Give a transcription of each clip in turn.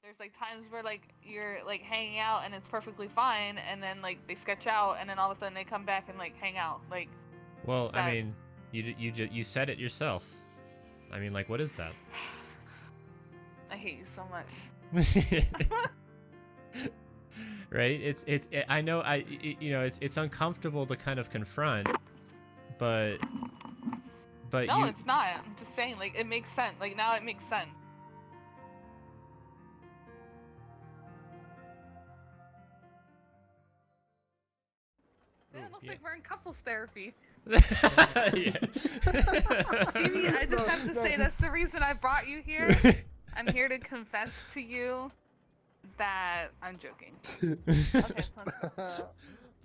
There's like times where like you're like hanging out and it's perfectly fine, and then like they sketch out, and then all of a sudden they come back and like hang out. Like, Well, I that. mean, you said it yourself. I mean, like, what is that? I hate you so much. Right? I know it's uncomfortable to kind of confront, but No, you it's not. I'm just saying, like, it makes sense. Like, now it makes sense. Ooh, it looks like we're in couples therapy. Yeah. Stevie, I just have to say, that's the reason I brought you here. I'm here to confess to you that I'm joking. Okay,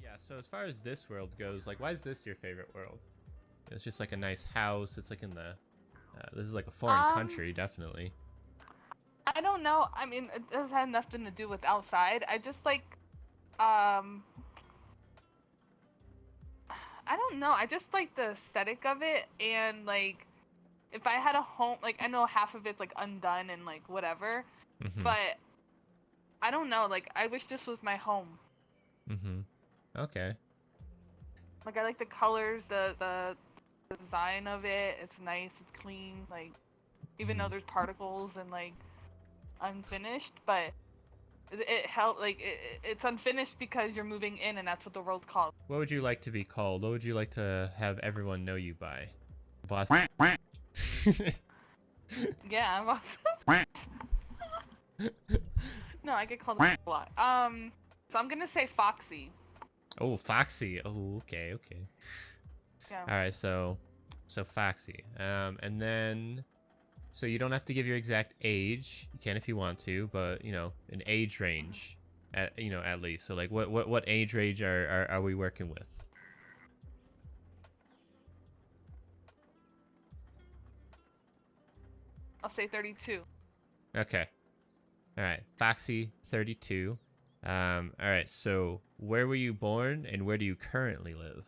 Yeah, so as far as this world goes, like, why is this your favorite world? It's just like a nice house. It's like in the this is like a foreign country, definitely. I don't know. I mean, it does have nothing to do with outside. I just like, I don't know. I just like the aesthetic of it, and like, if I had a home, like, I know half of it's like undone and like whatever, but I don't know. Like, I wish this was my home. Okay. Like, I like the colors, the design of it. It's nice. It's clean. Like, even though there's particles and like unfinished, but it helped. Like, it's unfinished because you're moving in, and that's what the world's called. What would you like to be called? What would you like to have everyone know you by? Boss. Yeah, boss. No, I get called a lot. So I'm gonna say Foxy. Oh, Foxy. Oh, okay, okay. Yeah. All right, so Foxy. And then, so you don't have to give your exact age. You can if you want to, but you know, an age range, at least. So like, what age range are we working with? I'll say 32. Okay. All right, Foxy, 32. All right, so where were you born and where do you currently live?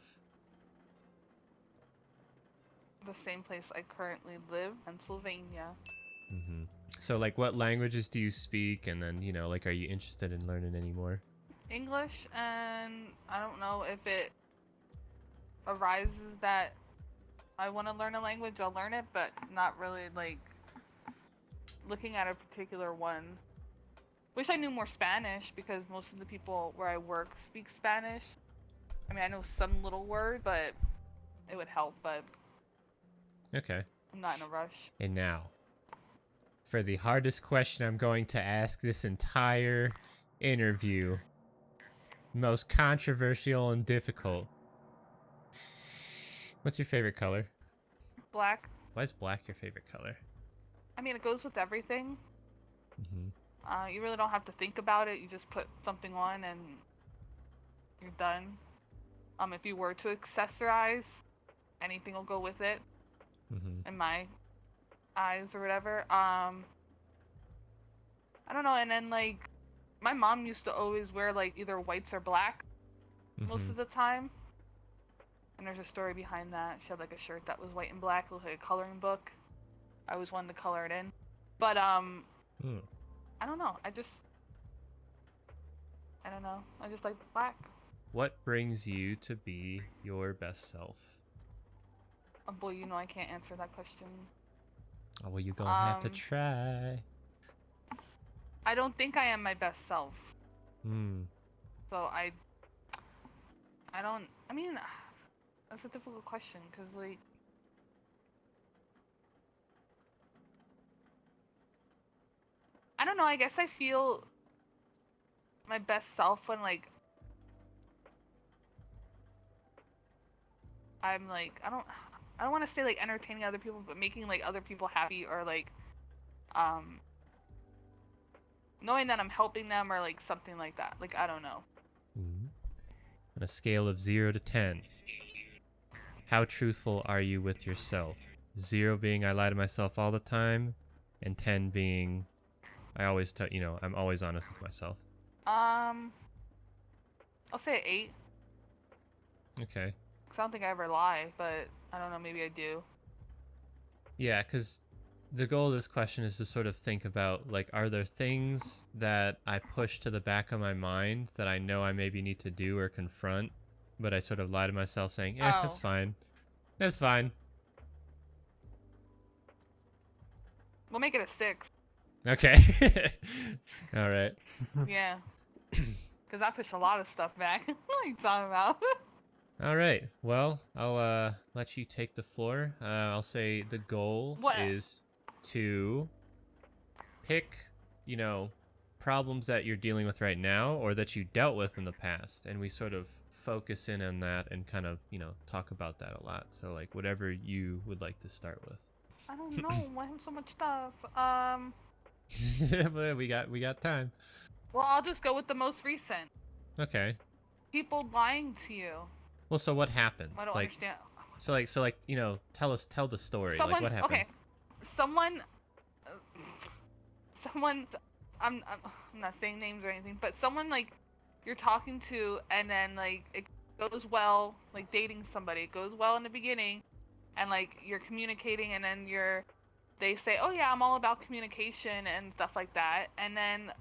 The same place I currently live, Pennsylvania. So like, what languages do you speak? And then, you know, like, are you interested in learning any more? English, and I don't know if it arises that I want to learn a language, I'll learn it, but not really like looking at a particular one. Wish I knew more Spanish because most of the people where I work speak Spanish. I mean, I know some little word, but it would help, but Okay. I'm not in a rush. And now, for the hardest question I'm going to ask this entire interview. Most controversial and difficult. What's your favorite color? Black. Why is black your favorite color? I mean, it goes with everything. You really don't have to think about it. You just put something on and you're done. If you were to accessorize, anything will go with it. In my eyes or whatever. I don't know. And then like, my mom used to always wear like either whites or black most of the time. And there's a story behind that. She had like a shirt that was white and black, looked like a coloring book. I always wanted to color it in. But I don't know. I don't know. I just like black. What brings you to be your best self? Oh boy, you know I can't answer that question. Oh, well, you're gonna have to try. I don't think I am my best self. So I don't. I mean, that's a difficult question because like, I don't know. I guess I feel my best self when like I'm like, I don't want to say like entertaining other people, but making like other people happy, or like knowing that I'm helping them, or like something like that. Like, I don't know. On a scale of 0 to 10, how truthful are you with yourself? 0 being I lie to myself all the time, and 10 being I always I'm always honest with myself. I'll say 8. Okay. 'Cause I don't think I ever lie, but I don't know, maybe I do. Yeah, because the goal of this question is to sort of think about, like, are there things that I push to the back of my mind that I know I maybe need to do or confront, but I sort of lie to myself saying, that's fine. That's fine. We'll make it a 6. Okay. All right. Yeah. Because I push a lot of stuff back. What are you talking about? All right. Well, I'll let you take the floor. I'll say the goal is to pick, problems that you're dealing with right now or that you dealt with in the past, and we sort of focus in on that and kind of, talk about that a lot. So, like, whatever you would like to start with. I don't know. I have so much stuff. we got time. Well, I'll just go with the most recent. Okay. People lying to you. Well, so what happened? I don't understand. So tell the story. Someone, like, what happened? Okay. Someone, I'm not saying names or anything, but someone, like, you're talking to, and then, like, it goes well, like, dating somebody. It goes well in the beginning, and, like, you're communicating, and then they say, oh yeah, I'm all about communication and stuff like that, and then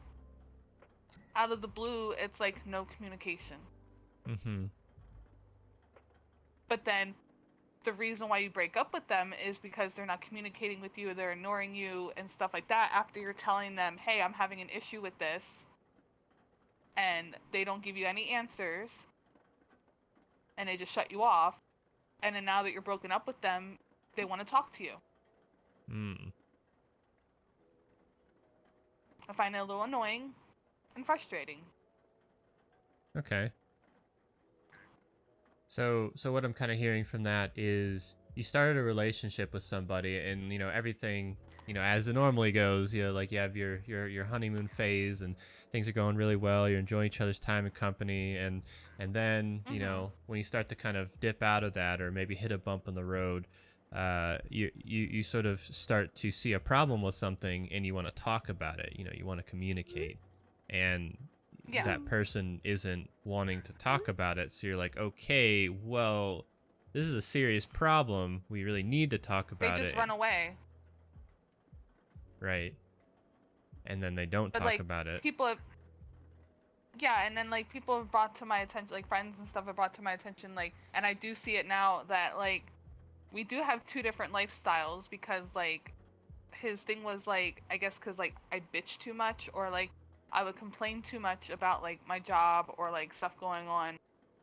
out of the blue, it's like no communication. Mm-hmm. But then the reason why you break up with them is because they're not communicating with you, they're ignoring you and stuff like that after you're telling them, hey, I'm having an issue with this, and they don't give you any answers, and they just shut you off, and then now that you're broken up with them, they want to talk to you. I find it a little annoying and frustrating. Okay. So what I'm kind of hearing from that is you started a relationship with somebody, and everything, as it normally goes, like you have your honeymoon phase, and things are going really well. You're enjoying each other's time and company, and then when you start to kind of dip out of that, or maybe hit a bump in the road, you sort of start to see a problem with something, and you want to talk about it. You want to communicate, and that person isn't wanting to talk about it. So you're like, okay, well, this is a serious problem. We really need to talk about it. They just run away. Right. And then they don't talk about it. People have, and then, like, people have brought to my attention, like, friends and stuff have brought to my attention, like, and I do see it now that, like, we do have 2 different lifestyles, because, like, his thing was, like, I guess because, like, I bitch too much, or, like, I would complain too much about, like, my job or, like, stuff going on,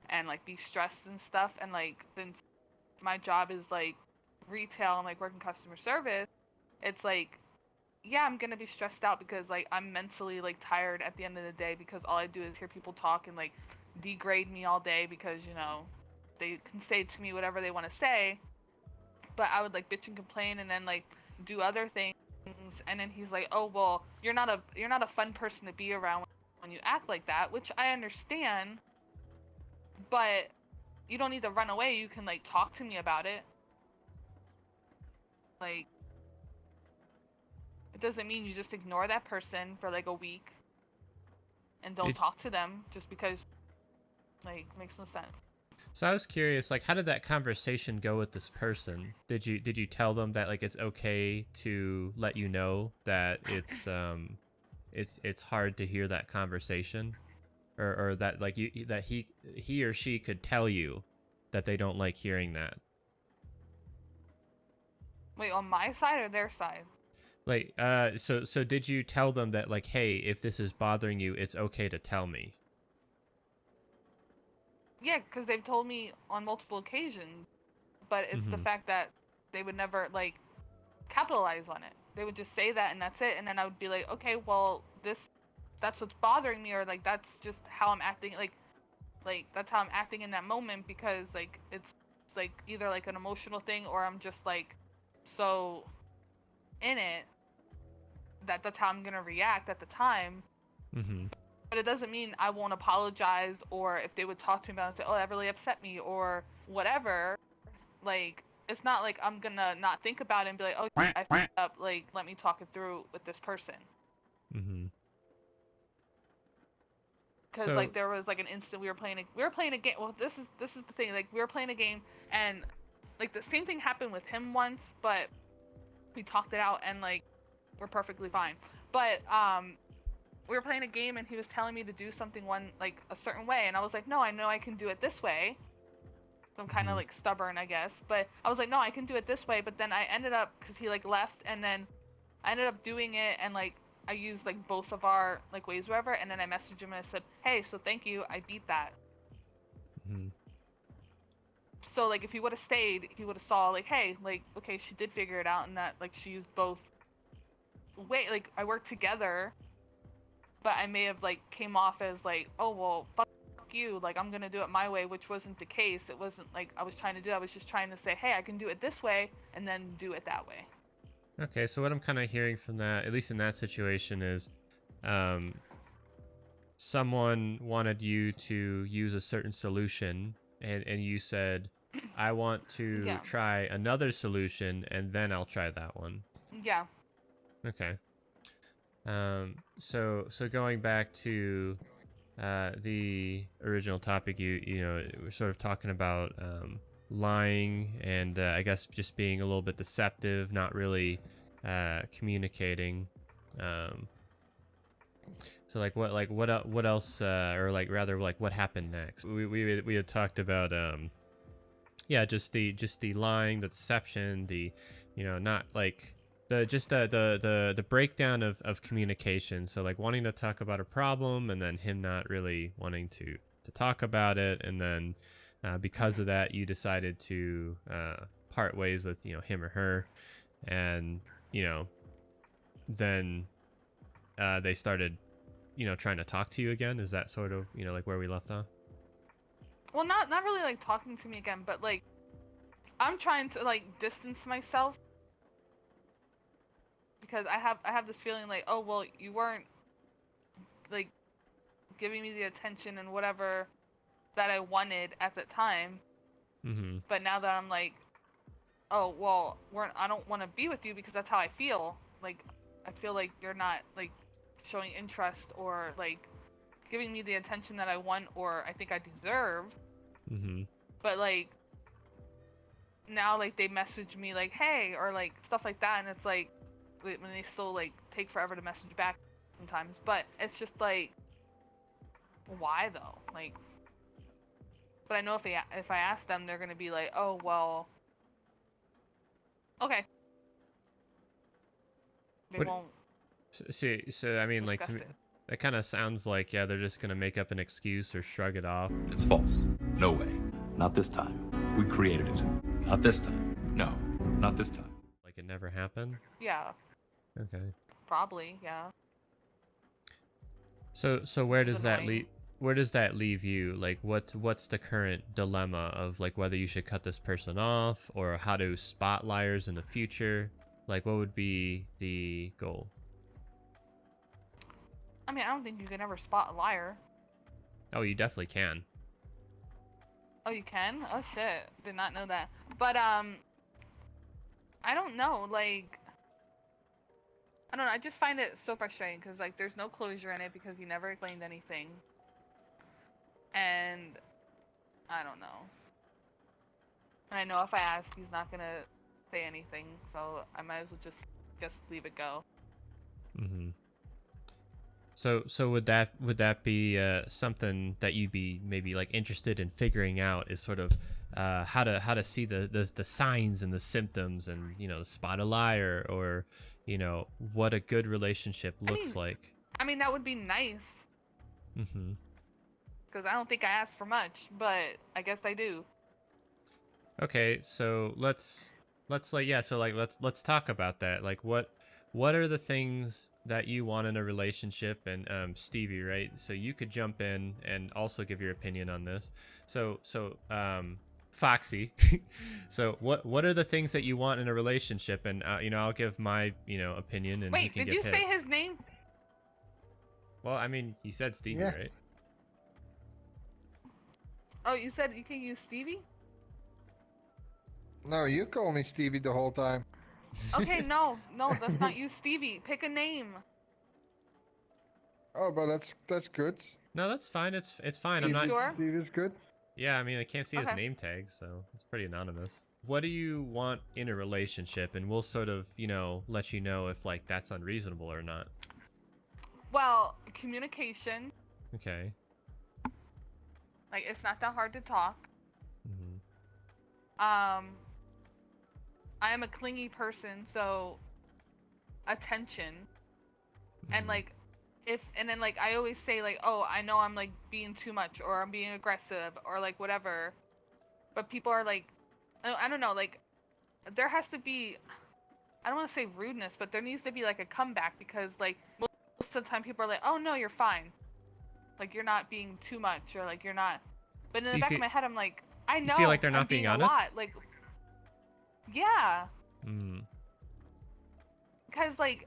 and, like, be stressed and stuff, and, like, since my job is, like, retail and, like, working customer service, it's like, yeah, I'm gonna be stressed out because, like, I'm mentally, like, tired at the end of the day, because all I do is hear people talk and, like, degrade me all day, because, they can say to me whatever they want to say, but I would, like, bitch and complain, and then, like, do other things, and then he's like, oh, well, you're not a fun person to be around when you act like that, which I understand, but you don't need to run away. You can, like, talk to me about it. Like, it doesn't mean you just ignore that person for, like, a week and don't talk to them just because, like, makes no sense. So I was curious, like, how did that conversation go with this person? Did you tell them that, like, it's okay to let you know that it's hard to hear that conversation, or that, like, that he or she could tell you that they don't like hearing that? Wait, on my side or their side? Like, so did you tell them that, like, hey, if this is bothering you, it's okay to tell me? Yeah, because they've told me on multiple occasions, but it's the fact that they would never, like, capitalize on it. They would just say that and that's it, and then I would be like, okay, well, that's what's bothering me, or, like, that's just how I'm acting, like that's how I'm acting in that moment, because, like, it's, like, either, like, an emotional thing, or I'm just, like, so in it that that's how I'm gonna react at the time. But it doesn't mean I won't apologize, or if they would talk to me about it and say, oh, that really upset me, or whatever, like, it's not like I'm gonna not think about it and be like, oh, I fucked up, like, let me talk it through with this person. Because, like, there was, like, an instant we were playing a game. Well, this is the thing, like, we were playing a game, and, like, the same thing happened with him once, but we talked it out, and like we're perfectly fine. But we were playing a game, and he was telling me to do something like a certain way, and I was like, no, I know I can do it this way. So I'm kind of like stubborn, I guess. But I was like, no, I can do it this way. But then I ended up, because he like left, and then I ended up doing it, and like I used like both of our like ways, whatever. And then I messaged him and I said, hey, so thank you, I beat that. So like if he would have stayed, he would have saw like, hey, like okay, she did figure it out, and that like she used both. Wait, like I worked together, but I may have like came off as like, oh well, fuck you, like I'm gonna do it my way, which wasn't the case. It wasn't like I was trying to do. I was just trying to say, hey, I can do it this way, and then do it that way. Okay, so what I'm kind of hearing from that, at least in that situation, is someone wanted you to use a certain solution, and you said, I want to try another solution, and then I'll try that one. Yeah. Okay. So going back to the original topic, you know, we're sort of talking about lying and I guess just being a little bit deceptive, not really communicating. So what else, or like rather like what happened next? We had talked about yeah, just the lying, the deception, the, you know, not like the breakdown of communication. So like wanting to talk about a problem and then him not really wanting to talk about it, and then because of that you decided to part ways with, you know, him or her, and you know then they started, you know, trying to talk to you again. Is that sort of, you know, like where we left off? Well, not really like talking to me again, but like I'm trying to like distance myself, because I have this feeling like, oh well, you weren't like giving me the attention and whatever that I wanted at the time. But now that I'm like, oh well, I don't want to be with you because that's how I feel. Like I feel like you're not like showing interest or like giving me the attention that I want or I think I deserve. But like now, like they message me like, hey, or like stuff like that, and it's like when they still like take forever to message back sometimes. But it's just like, why though? Like, but I know if I ask them, they're gonna be like, oh well, okay. They won't. So I mean, like, to me, that kind of sounds like, yeah, they're just gonna make up an excuse or shrug it off. It's false. No way. Not this time. We created it. Not this time. No, not this time. Like it never happened? Yeah. Okay. Probably, yeah. So where does that leave? Where does that leave you? Like, what's the current dilemma of like whether you should cut this person off or how to spot liars in the future? Like, what would be the goal? I mean, I don't think you can ever spot a liar. Oh, you definitely can. Oh, you can? Oh shit, did not know that. But I don't know. Like, I don't know. I just find it so frustrating because like there's no closure in it because he never explained anything. And I don't know. And I know if I ask, he's not gonna say anything, so I might as well just leave it go. So would that be something that you'd be maybe like interested in figuring out, is sort of how to see the signs and the symptoms, and you know, spot a liar, or you know, what a good relationship looks like? I mean, that would be nice. Because I don't think I asked for much, but I guess I do. Okay, so let's like, yeah, so like let's talk about that. Like what are the things that you want in a relationship? And Stevie, right? So you could jump in and also give your opinion on this. So Foxy, so what are the things that you want in a relationship? And you know, I'll give my, you know, opinion, and he can give his. Wait, did you say his name? Well, I mean, you said Stevie, Yeah. right? Oh, you said you can use Stevie? No, you call me Stevie the whole time. Okay, no, that's not you, Stevie. Pick a name. Oh, but that's good. No, that's fine. It's fine. Stevie, I'm not sure. Stevie's good. Yeah, I mean, I can't see his Okay. name tag, so it's pretty anonymous. what do you want in a relationship, and we'll sort of, you know, let you know if like that's unreasonable or not. Well, communication. Okay. Like, it's not that hard to talk. Mm-hmm. I am a clingy person, so attention. Mm-hmm. And like, and then like I always say like, oh, I know I'm like being too much, or I'm being aggressive, or like whatever. But people are like, I don't know, like there has to be, I don't want to say rudeness, but there needs to be like a comeback, because like most of the time people are like, oh no, you're fine, like you're not being too much, or like you're not. But in So the you back feel, of my head, I'm like, I know you feel like they're I'm not being a honest? lot, like, yeah, Mm. because like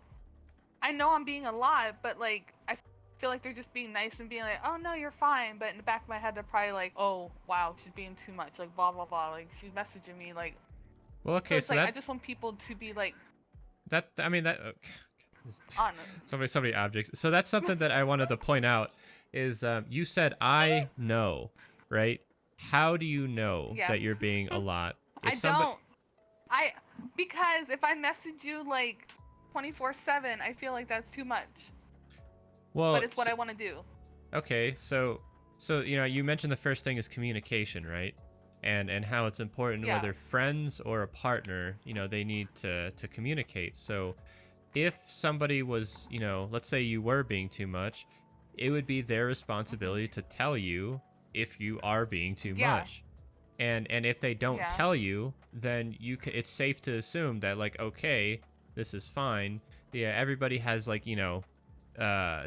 I know I'm being a lot, but like I feel like they're just being nice and being like, oh no, you're fine. But in the back of my head, they're probably like, oh wow, she's being too much, like blah blah blah, like she's messaging me, like. Well, So okay, it's so like that I just want people to be like I mean that honest. so many objects. So that's something that I wanted to point out is you said I know, right? How do you know Yeah. that you're being a lot? If I somebody, don't. Because if I message you like 24/7, I feel like that's too much. well, But it's what I want to do. okay, so you know, you mentioned the first thing is communication, right? And how it's important, Yeah. whether friends or a partner, you know, they need to communicate. So if somebody was, you know, let's say you were being too much, it would be their responsibility to tell you if you are being too Yeah. much. And if they don't Yeah. tell you, then it's safe to assume that like, okay, this is fine. Yeah, everybody has like, you know,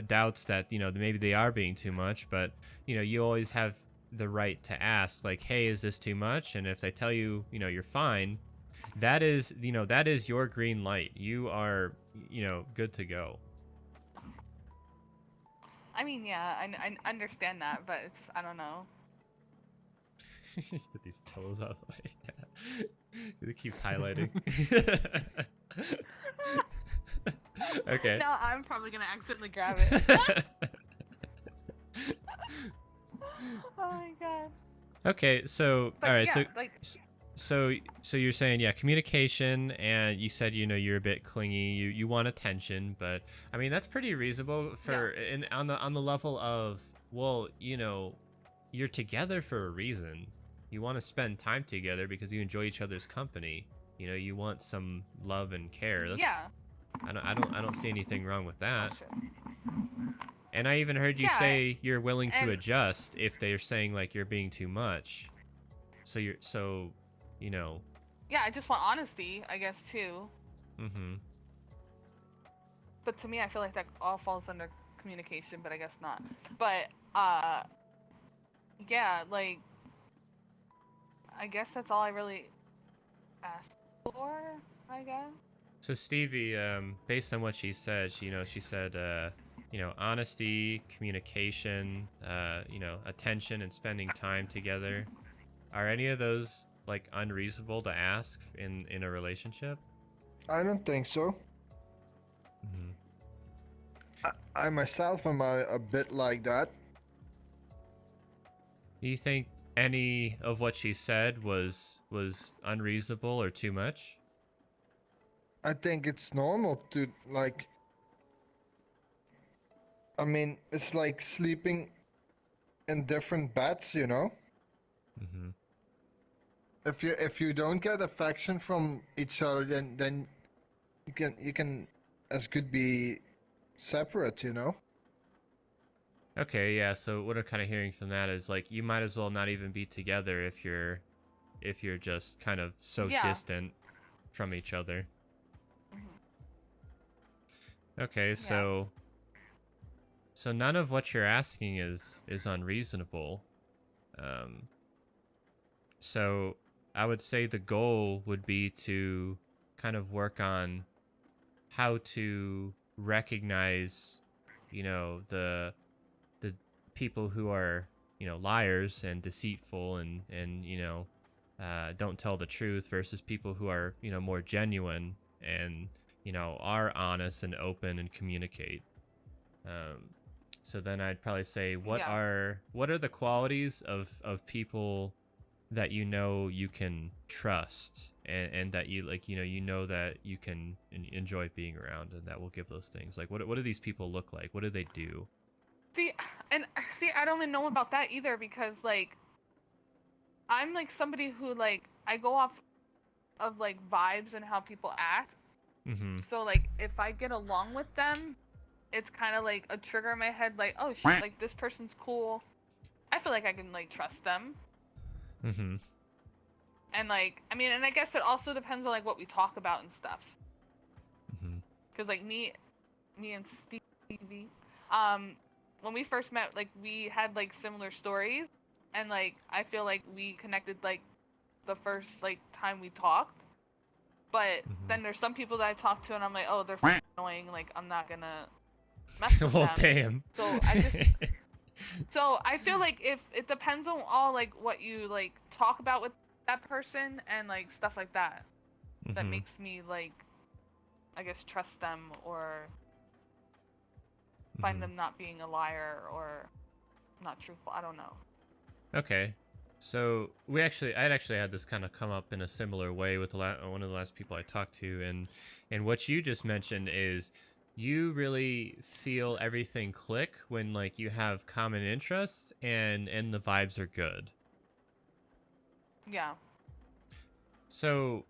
doubts that, you know, maybe they are being too much, but you know, you always have the right to ask like, hey, is this too much? And if they tell you, you know, you're fine, that is, you know, that is your green light. You are, you know, good to go. I mean, yeah, I understand that, but it's I don't know. Get these pillows out of the way. It keeps highlighting. Okay. Now I'm probably gonna accidentally grab it. Oh my god. Okay, so But all right, yeah, like so you're saying, yeah, communication, and you said, you know, you're a bit clingy, you want attention, but I mean that's pretty reasonable for on the level of, well, you know, you're together for a reason. You want to spend time together because you enjoy each other's company. You know, you want some love and care. That's, yeah. I don't see anything wrong with that. Sure. And I even heard you Yeah, say you're willing to and- adjust if they're saying like you're being too much. So you know. Yeah, I just want honesty, I guess too. Mm-hmm. But to me, I feel like that all falls under communication, but I guess not. But yeah, like I guess that's all I really asked for, I guess. So Stevie, based on what she said, she said, you know, honesty, communication, you know, attention, and spending time together. Are any of those like unreasonable to ask in a relationship? I don't think so. Mm-hmm. I myself am a bit like that. Do you think any of what she said was unreasonable or too much? I think it's normal to like. I mean, it's like sleeping in different beds, you know. Mm-hmm. If you don't get affection from each other, then you can as good be separate, you know. Okay, yeah. So what I'm kind of hearing from that is like you might as well not even be together if you're just kind of so distant from each other. Okay, so none of what you're asking is unreasonable. So I would say the goal would be to kind of work on how to recognize, you know, the people who are, you know, liars and deceitful and you know, don't tell the truth, versus people who are, you know, more genuine and, you know, are honest and open and communicate. So then I'd probably say, what are the qualities of people that you know you can trust, and that you like, you know that you can enjoy being around, and that will give those things. Like, what do these people look like? What do they do? See, I don't even know about that either, because like I'm like somebody who like I go off of like vibes and how people act. Mm-hmm. So like if I get along with them, it's kind of like a trigger in my head, like, oh shit, like this person's cool. I feel like I can like trust them. Mm-hmm. And like, I mean, and I guess it also depends on like what we talk about and stuff. Mm-hmm. Cause like me and Stevie, when we first met, like we had like similar stories, and like I feel like we connected like the first like time we talked. But then there's some people that I talk to and I'm like, oh, they're annoying. Like I'm not gonna mess with Well, them. damn. So I feel like if it depends on all like what you like talk about with that person and like stuff like that, that makes me like, I guess, trust them or find them not being a liar or not truthful. I don't know. Okay. So I'd actually had this kind of come up in a similar way with one of the last people I talked to, and what you just mentioned is you really feel everything click when like you have common interests and the vibes are good. Yeah. So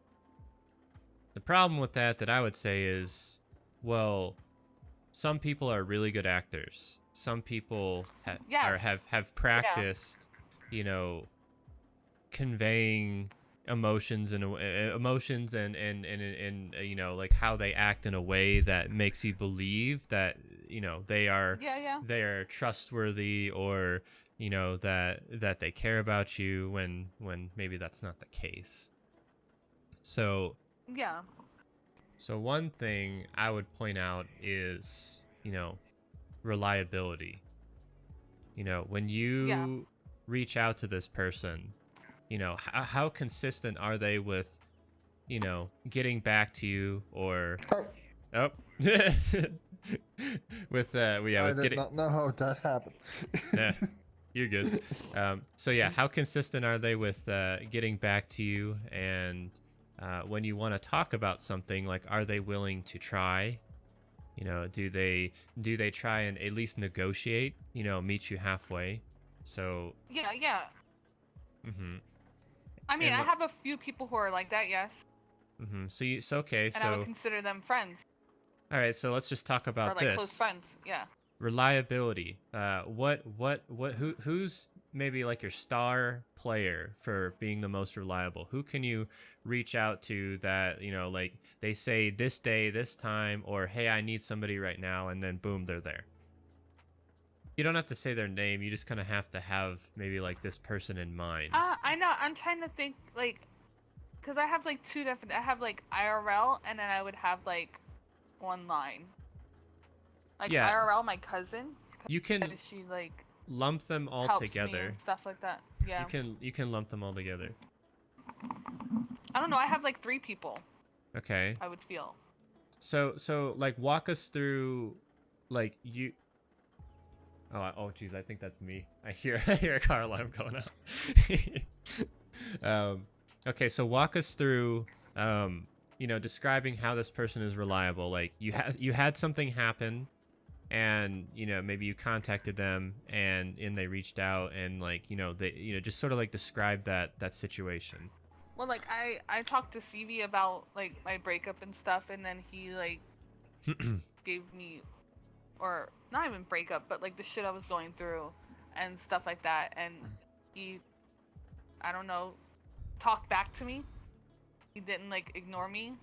the problem with that I would say is, well, some people are really good actors. Some people have practiced, conveying emotions and like how they act in a way that makes you believe that they are trustworthy, or that they care about you when maybe that's not the case. So one thing I would point out is reliability. When you reach out to this person, how consistent are they with getting back to you, or with I did not know how that happened. Yeah, you're good. So yeah, how consistent are they with getting back to you, and when you want to talk about something, like, are they willing to try? Do they try and at least negotiate, meet you halfway? So yeah. Mm-hmm. I mean, I have a few people who are like that, yes. Mm-hmm. So okay. And I would consider them friends. All right. So let's just talk about or like this. Close friends. Yeah. Reliability. Who's maybe like your star player for being the most reliable? Who can you reach out to that, like they say this day, this time, or hey, I need somebody right now, and then boom, they're there. You don't have to say their name. You just kind of have to have maybe like this person in mind. I know. I'm trying to think, like, because I have like two different. I have like IRL, and then I would have like online. Like IRL, my cousin. You can. She like lump them all helps together. Me and stuff like that. Yeah. You can lump them all together. I don't know. I have like 3 people. Okay. I would feel. So like walk us through, like you. Oh geez, I think that's me. I hear a car alarm going off. Okay, so walk us through, describing how this person is reliable. Like you had something happen, and maybe you contacted them, and they reached out, and like they just sort of like describe that situation. Well, like I talked to Stevie about like my breakup and stuff, and then he like gave me, or not even breakup, but like the shit I was going through and stuff like that, and he, I don't know, talked back to me. He didn't like ignore me.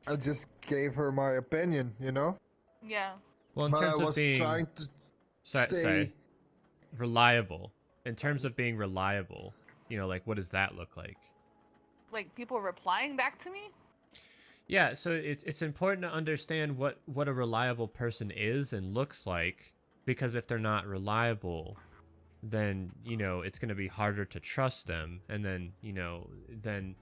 I just gave her my opinion, Yeah. Well, in terms of being trying to stay reliable, in terms of being reliable, like what does that look like? Like people replying back to me? Yeah, so it's important to understand what a reliable person is and looks like, because if they're not reliable, then it's going to be harder to trust them, and then then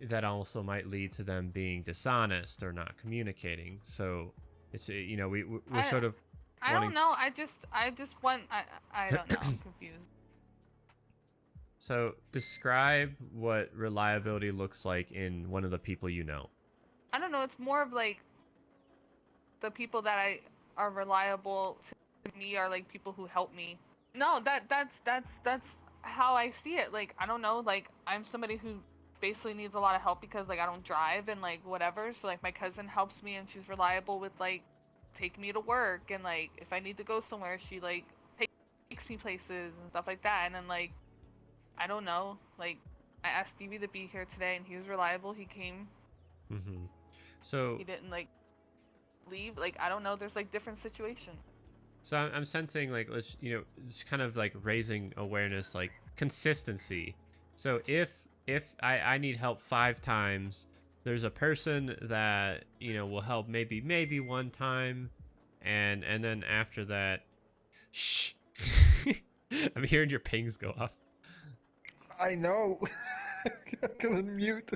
that also might lead to them being dishonest or not communicating. So it's we're sort of I don't know. I just want I don't know. I'm confused. So describe what reliability looks like in one of the people you know. I don't know. It's more of like the people that are reliable to me are like people who help me. No, that's how I see it. Like, I don't know. Like, I'm somebody who basically needs a lot of help because like I don't drive and like whatever. So like my cousin helps me and she's reliable with like taking me to work, and like if I need to go somewhere, she like takes me places and stuff like that. And then like I don't know. Like, I asked Stevie to be here today and he was reliable. He came. Mm-hmm. So He didn't like leave. Like, I don't know. There's like different situations. So I'm sensing like let's just kind of like raising awareness, like consistency. So if I need help 5 times, there's a person that will help maybe 1 time, and then after that, shh. I'm hearing your pings go off. I know. I can mute.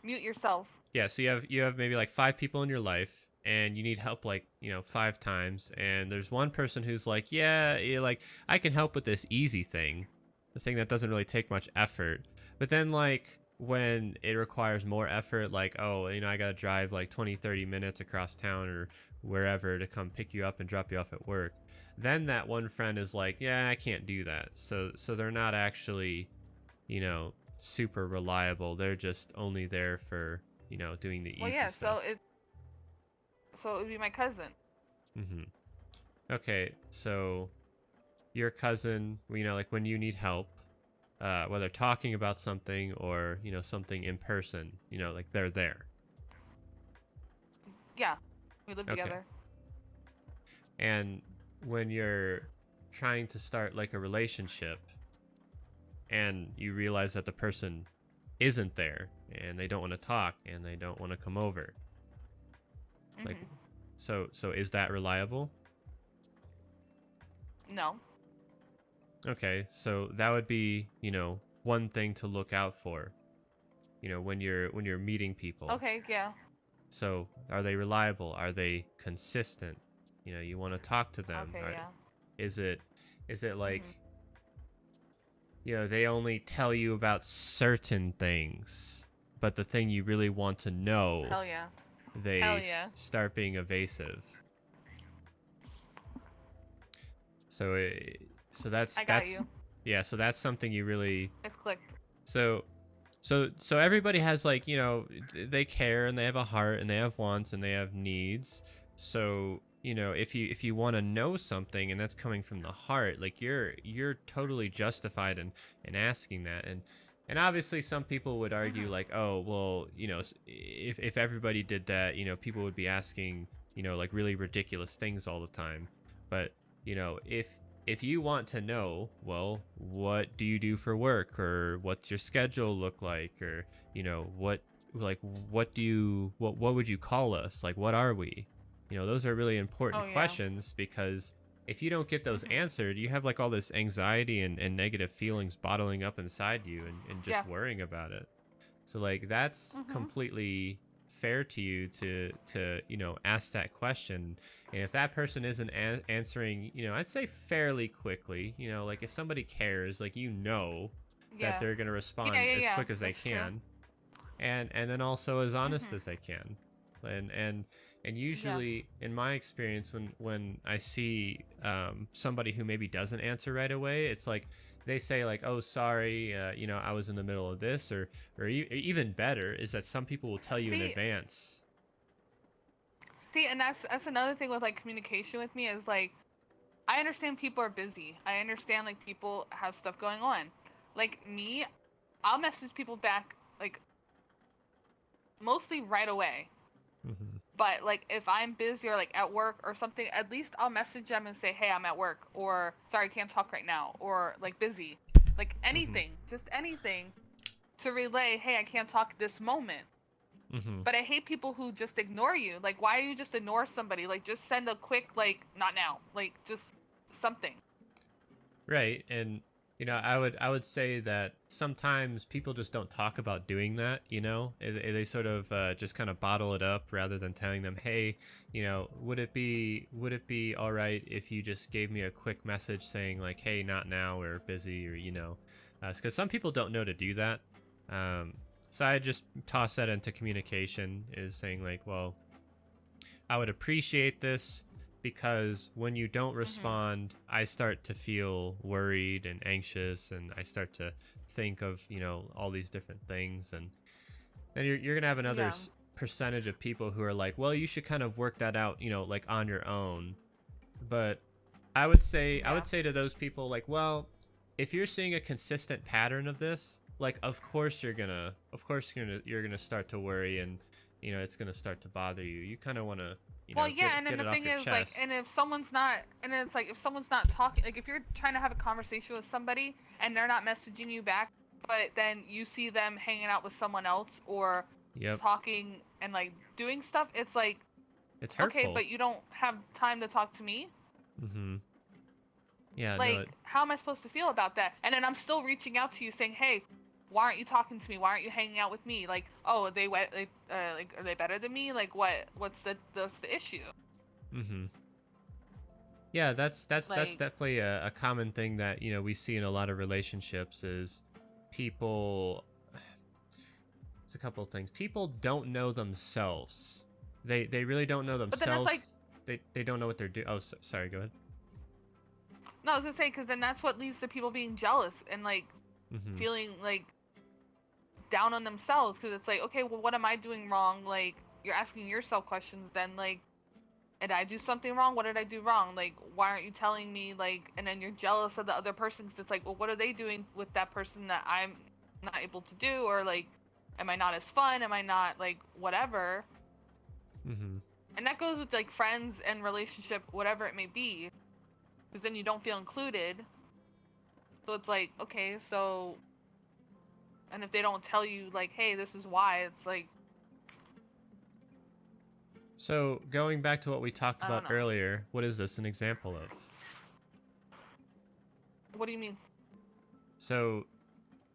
Mute yourself. Yeah, so you have maybe like 5 people in your life, and you need help like 5 times, and there's one person who's like, yeah, like I can help with this easy thing, the thing that doesn't really take much effort. But then like when it requires more effort, like, oh, I gotta drive like 20-30 minutes across town or wherever to come pick you up and drop you off at work, then that one friend is like, yeah, I can't do that. So they're not actually super reliable. They're just only there for doing the easy stuff. So it would be my cousin. Mm-hmm. Okay, so your cousin, like when you need help, whether talking about something or something in person, like they're there. Yeah, we live together. And when you're trying to start like a relationship, and you realize that the person isn't there, and they don't want to talk, and they don't want to come over. Mm-hmm. Like, so is that reliable? No. Okay, so that would be, one thing to look out for, when you're meeting people. Okay, yeah. So, are they reliable? Are they consistent? You want to talk to them. Okay, yeah. Is it like, they only tell you about certain things, but the thing you really want to know, Hell yeah. they start being evasive. So that's you. Yeah, so that's something you really. It's clicked. So everybody has like they care and they have a heart and they have wants and they have needs. So if you want to know something and that's coming from the heart, like you're totally justified in asking that. And obviously some people would argue like, oh well, if everybody did that, people would be asking like really ridiculous things all the time. But if you want to know, well, what do you do for work, or what's your schedule look like, or what would you call us, like what are we? Those are really important questions, because if you don't get those answered, you have like all this anxiety and negative feelings bottling up inside you, and just worrying about it. So like that's completely fair to you to ask that question. And if that person isn't answering, I'd say fairly quickly, like if somebody cares, like that they're gonna respond as quick as they can, and then also as honest as they can. And usually in my experience, when I see somebody who maybe doesn't answer right away, it's like they say like, oh sorry, I was in the middle of this, or even better is that some people will tell you in advance. See, and that's another thing with like communication with me, is like I understand people are busy. I understand like people have stuff going on. Like me, I'll message people back like mostly right away. But like if I'm busy or like at work or something, at least I'll message them and say, hey, I'm at work, or sorry, can't talk right now, or like busy, like anything, just anything to relay, hey, I can't talk this moment. But I hate people who just ignore you. Like, why do you just ignore somebody? Like, just send a quick like, not now, like just something. Right. And You know, I would say that sometimes people just don't talk about doing that. You know, they sort of just kind of bottle it up rather than telling them, hey, you know, would it be all right if you just gave me a quick message saying like, hey, not now, or busy, or you know, because some people don't know to do that. So I just toss that into communication, is saying like, well, I would appreciate this, because when you don't respond, I start to feel worried and anxious, and I start to think of, you know, all these different things, and then you're gonna have another percentage of people who are like, well, you should kind of work that out, you know, like on your own. But I would say to those people like, well, if you're seeing a consistent pattern of this, like, of course you're gonna start to worry, and you know, it's gonna start to bother you. You kind of want to, you know, and then get it the off thing your is, chest. like, and if someone's not, and then it's like, if someone's not talking, like, if you're trying to have a conversation with somebody and they're not messaging you back, but then you see them hanging out with someone else or talking and like doing stuff, it's like, it's hurtful. Okay, but you don't have time to talk to me. Yeah. Like, no, how am I supposed to feel about that? And then I'm still reaching out to you saying, hey, why aren't you talking to me? Why aren't you hanging out with me? Like, oh, are they like, are they better than me? Like, what's the issue? Yeah, that's definitely a common thing that, you know, we see in a lot of relationships is people. It's a couple of things. People don't know themselves. They really don't know themselves. But then it's like, they don't know what they're doing. Oh, sorry. Go ahead. No, I was gonna say, because then that's what leads to people being jealous and like feeling like down on themselves, because it's like, okay, well, what am I doing wrong? Like, you're asking yourself questions then, like, did I do something wrong? What did I do wrong? Like, why aren't you telling me? Like, and then you're jealous of the other person, because it's like, well, what are they doing with that person that I'm not able to do? Or like, am I not as fun? Am I not like whatever? And that goes with like friends and relationship, whatever it may be, because then you don't feel included. So it's like, okay, so, and if they don't tell you like, hey, this is why, it's like. So going back to what we talked about earlier, what is this an example of? What do you mean? So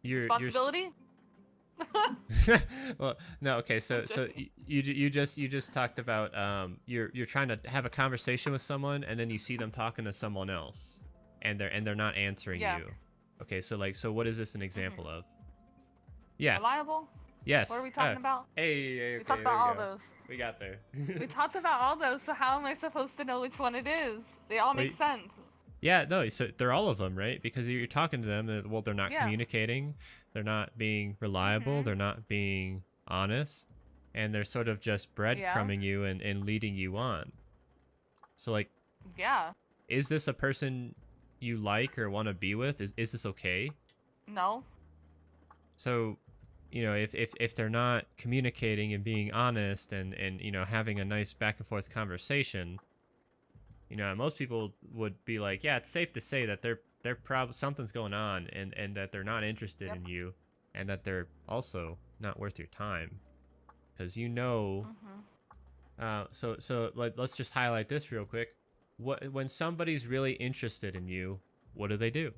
responsibility? Well, no, okay. So you just talked about you're trying to have a conversation with someone, and then you see them talking to someone else, and they're not answering you. Okay, so what is this an example of? Yeah. Reliable? Yes. What are we talking about? Hey, we talked about all those. We got there. We talked about all those, so how am I supposed to know which one it is? They all make sense. Yeah, no, so they're all of them, right? Because you're talking to them, and, well, they're not communicating, they're not being reliable, they're not being honest, and they're sort of just breadcrumbing you and leading you on. So, like, is this a person you like or want to be with? Is this okay? No. So, you know, if they're not communicating and being honest and you know, having a nice back and forth conversation, you know, most people would be like, yeah, it's safe to say that they're probably something's going on, and that they're not interested in you, and that they're also not worth your time, because you know. So let's just highlight this real quick. When somebody's really interested in you, what do?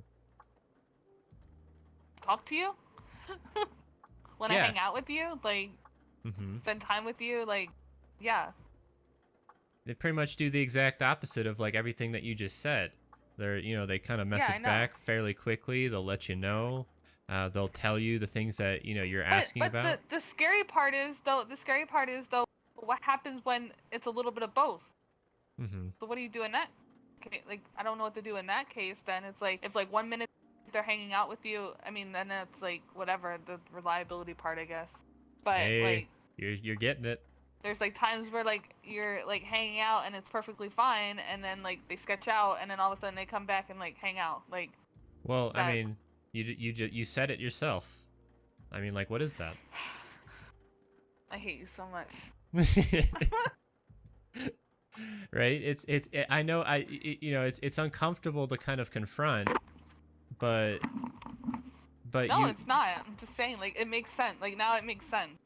Talk to you. When I hang out with you, like, spend time with you, like, They pretty much do the exact opposite of like everything that you just said. They kind of message back fairly quickly. They'll let you know. They'll tell you the things that, you know, you're asking about. The scary part is though, what happens when it's a little bit of both? So what do you do in that? Like, I don't know what to do in that case. Then it's like, if like 1 minute they're hanging out with you, I mean, then it's like whatever, the reliability part, I guess. But hey, like, you're getting it. There's like times where like you're like hanging out and it's perfectly fine, and then like they sketch out, and then all of a sudden they come back and like hang out, like. Well, I mean, you said it yourself. I mean, like, what is that? I hate you so much. Right? I know you know, it's uncomfortable to kind of confront, but no, it's not. I'm just saying, like, it makes sense. Like, now it makes sense.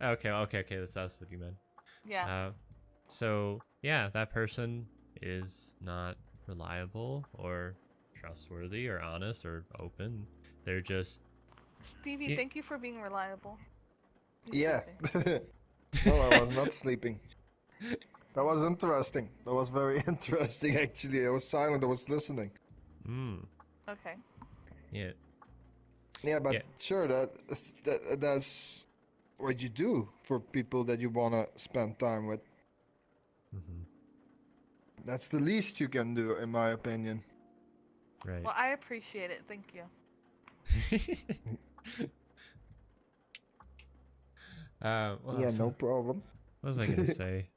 Okay. That's what you meant. Yeah. So yeah, that person is not reliable or trustworthy or honest or open. They're just Stevie, thank you for being reliable. He's Yeah. sleeping. No, I was not sleeping. That was interesting. That was very interesting, actually. I was silent. I was listening. Okay. Yeah. Yeah, but Yeah. sure, that's what you do for people that you want to spend time with. That's the least you can do, in my opinion. Right. Well, I appreciate it. Thank you. Well, Yeah, no problem. What was I gonna say?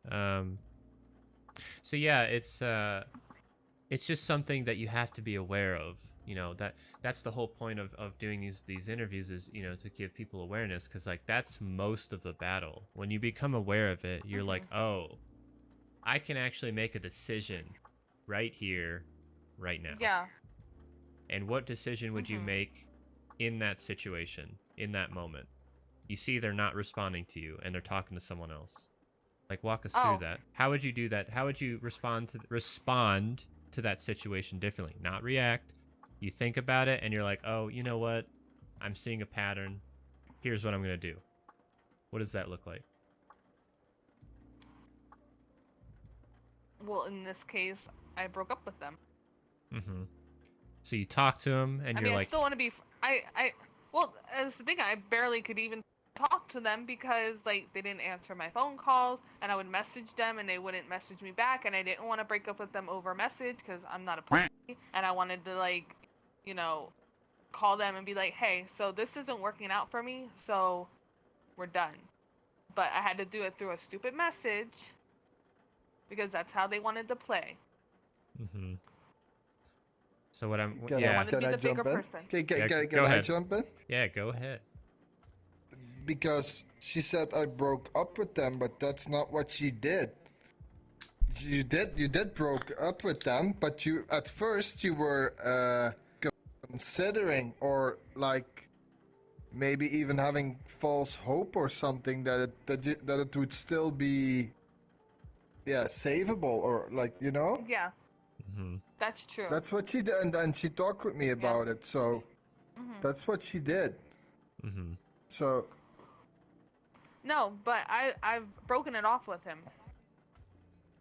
So yeah, it's just something that you have to be aware of. You know, that's the whole point of doing these interviews is, you know, to give people awareness, because like that's most of the battle. When you become aware of it, you're like, oh, I can actually make a decision right here, right now. Yeah. And what decision would you make in that situation, in that moment? You see they're not responding to you and they're talking to someone else. Like, walk us through that. How would you do that? How would you respond to that situation differently? Not react. You think about it and you're like, oh, you know what? I'm seeing a pattern. Here's what I'm going to do. What does that look like? Well, in this case, I broke up with them. So you talk to them and you're like, I still want to be. Well, as the thing, I barely could even talk to them because like they didn't answer my phone calls, and I would message them and they wouldn't message me back, and I didn't want to break up with them over message because I'm not a pussy, and I wanted to, like, you know, call them and be like, hey, so this isn't working out for me, so we're done. But I had to do it through a stupid message because that's how they wanted to play. So what I'm Can I jump in? Can I jump in? Yeah, go ahead. Because she said I broke up with them, but that's not what she did. You did broke up with them, but you at first you were considering, or like maybe even having false hope or something that it would still be savable, or like, you know. Yeah. That's true. That's what she did, and then she talked with me about it. So that's what she did. So. No, but I've broken it off with him.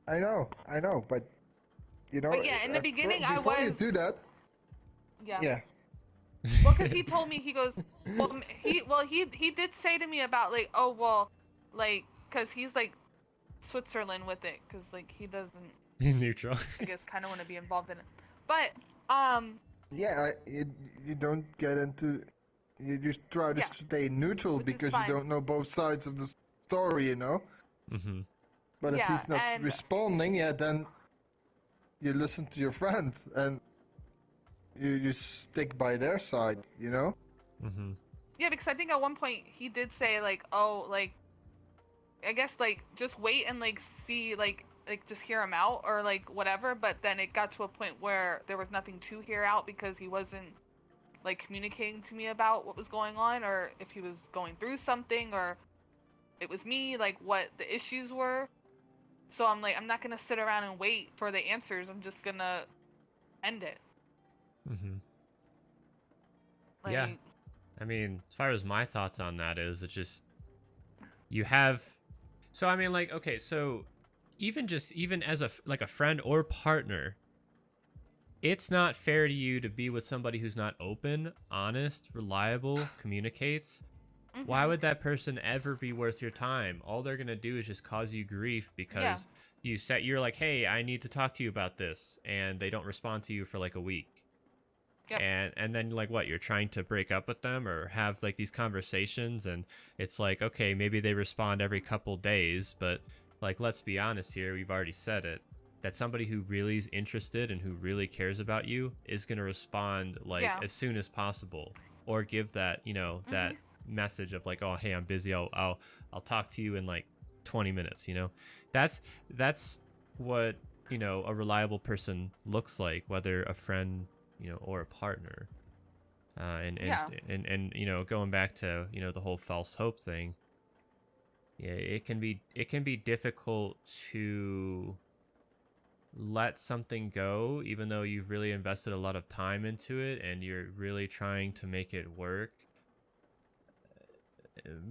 I know, but you know. But yeah, in the beginning I was. Before you do that. Yeah. Yeah. Well, because he told me, he goes, he did say to me about like, oh well, like, because he's like Switzerland with it, because like he doesn't. Neutral. I guess kind of want to be involved in it, but Yeah, you don't get into. You just try to stay neutral because you don't know both sides of the story, you know. But if he's not responding, then you listen to your friend and you stick by their side, you know. Yeah, because I think at one point he did say like, oh, like, I guess like just wait and like see like just hear him out or like whatever. But then it got to a point where there was nothing to hear out because he wasn't like communicating to me about what was going on, or if he was going through something, or it was me, like what the issues were. So I'm like, I'm not gonna sit around and wait for the answers. I'm just gonna end it. Like, yeah, I mean, as far as my thoughts on that is, it's just you have. So I mean, like, okay, so even as a friend or partner, it's not fair to you to be with somebody who's not open, honest, reliable, communicates. Why would that person ever be worth your time? All they're gonna do is just cause you grief because you're like, hey, I need to talk to you about this, and they don't respond to you for like a week. And then like what, you're trying to break up with them or have like these conversations, and it's like, okay, maybe they respond every couple days, but like, let's be honest here, we've already said it, that somebody who really is interested and who really cares about you is going to respond like as soon as possible, or give that, you know, that message of like, oh, hey, I'm busy, I'll talk to you in like 20 minutes, you know. That's what, you know, a reliable person looks like, whether a friend, you know, or a partner. And you know, going back to, you know, the whole false hope thing, yeah, it can be difficult to let something go, even though you've really invested a lot of time into it and you're really trying to make it work.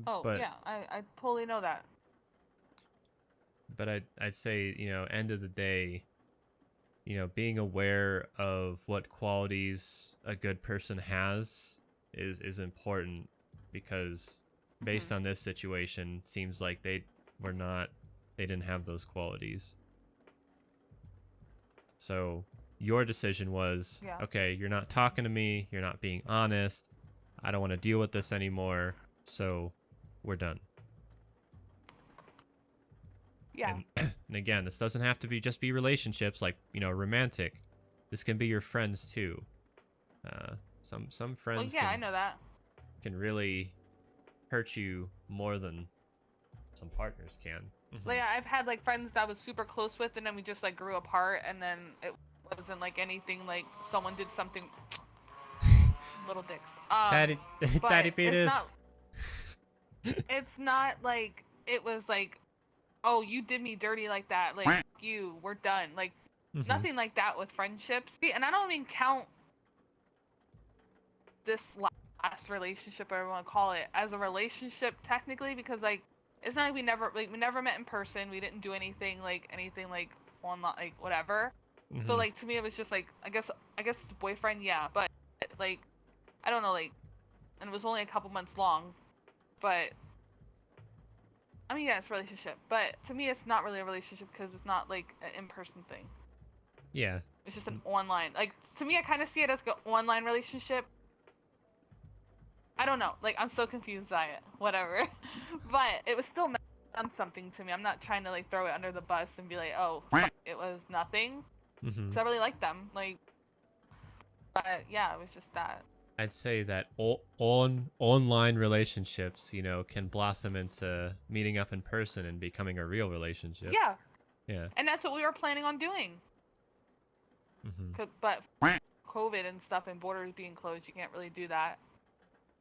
Oh, But yeah, I totally know that. but I'd say, end of the day, being aware of what qualities a good person has is important, because based on this situation, seems like they didn't have those qualities. So your decision was, Yeah. okay, you're not talking to me, you're not being honest, I don't want to deal with this anymore, so we're done. Yeah. And again, this doesn't have to be just be relationships, like, romantic. This can be your friends too. Some friends Well, yeah, I know that. can really hurt you more than some partners can. Like, I've had like friends that I was super close with, and then we just like grew apart, and then it wasn't like anything like someone did something. Little dicks. Daddy, but daddy penis. It's not like it was like, oh, you did me dirty like that. Like, you, we're done. Like, nothing like that with friendships. See, and I don't even count this last relationship, or I want to call it, as a relationship technically, because like it's not like we never met in person. We didn't do anything like online, like whatever. So like to me it was just like I guess it's boyfriend, yeah, but like I don't know, like, and it was only a couple months long, but I mean, yeah, it's a relationship, but to me it's not really a relationship because it's not like an in-person thing. Yeah. It's just an online. Like, to me I kind of see it as an online relationship. I don't know. Like, I'm so confused by it. Whatever. But it was still done something to me. I'm not trying to, like, throw it under the bus and be like, oh, it was nothing. Because I really like them. Like, but, yeah, it was just that. I'd say that online relationships, can blossom into meeting up in person and becoming a real relationship. Yeah. Yeah. And that's what we were planning on doing. But COVID and stuff and borders being closed, you can't really do that.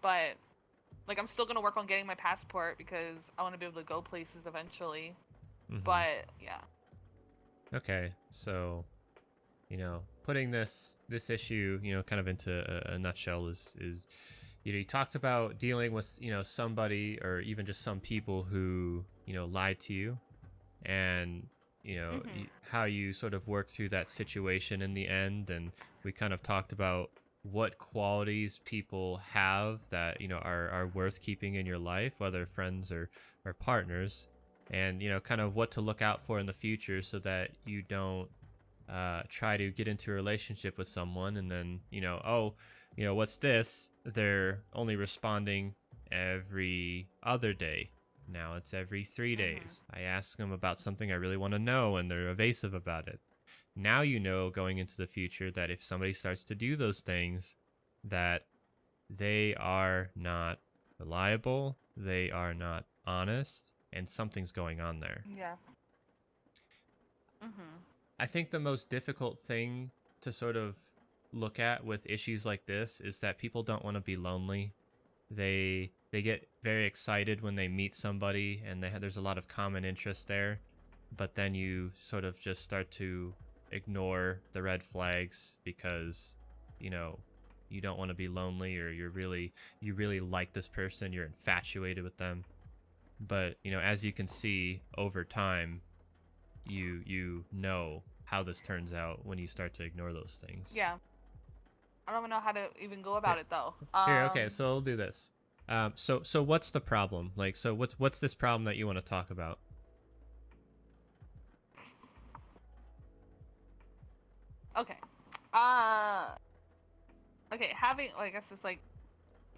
But, like, I'm still going to work on getting my passport because I want to be able to go places eventually. But, yeah. Okay, so, putting this issue, kind of into a nutshell is, you talked about dealing with, somebody or even just some people who, lied to you, and, how you sort of worked through that situation in the end. And we kind of talked about what qualities people have that are worth keeping in your life, whether friends or partners, and kind of what to look out for in the future so that you don't try to get into a relationship with someone and then what's this, they're only responding every other day, now it's every 3 days. I ask them about something I really want to know and they're evasive about it. Now going into the future that if somebody starts to do those things, that they are not reliable, they are not honest, and something's going on there. Yeah. I think the most difficult thing to sort of look at with issues like this is that people don't want to be lonely. They get very excited when they meet somebody and there's a lot of common interest there, but then you sort of just start to ignore the red flags because you don't want to be lonely, or you really like this person, you're infatuated with them. But as you can see over time, you know how this turns out when you start to ignore those things. Yeah. I don't even know how to even go about it though. Here, okay, so we'll do this. So what's the problem? Like, so what's this problem that you want to talk about? Okay. Okay, having, I guess it's like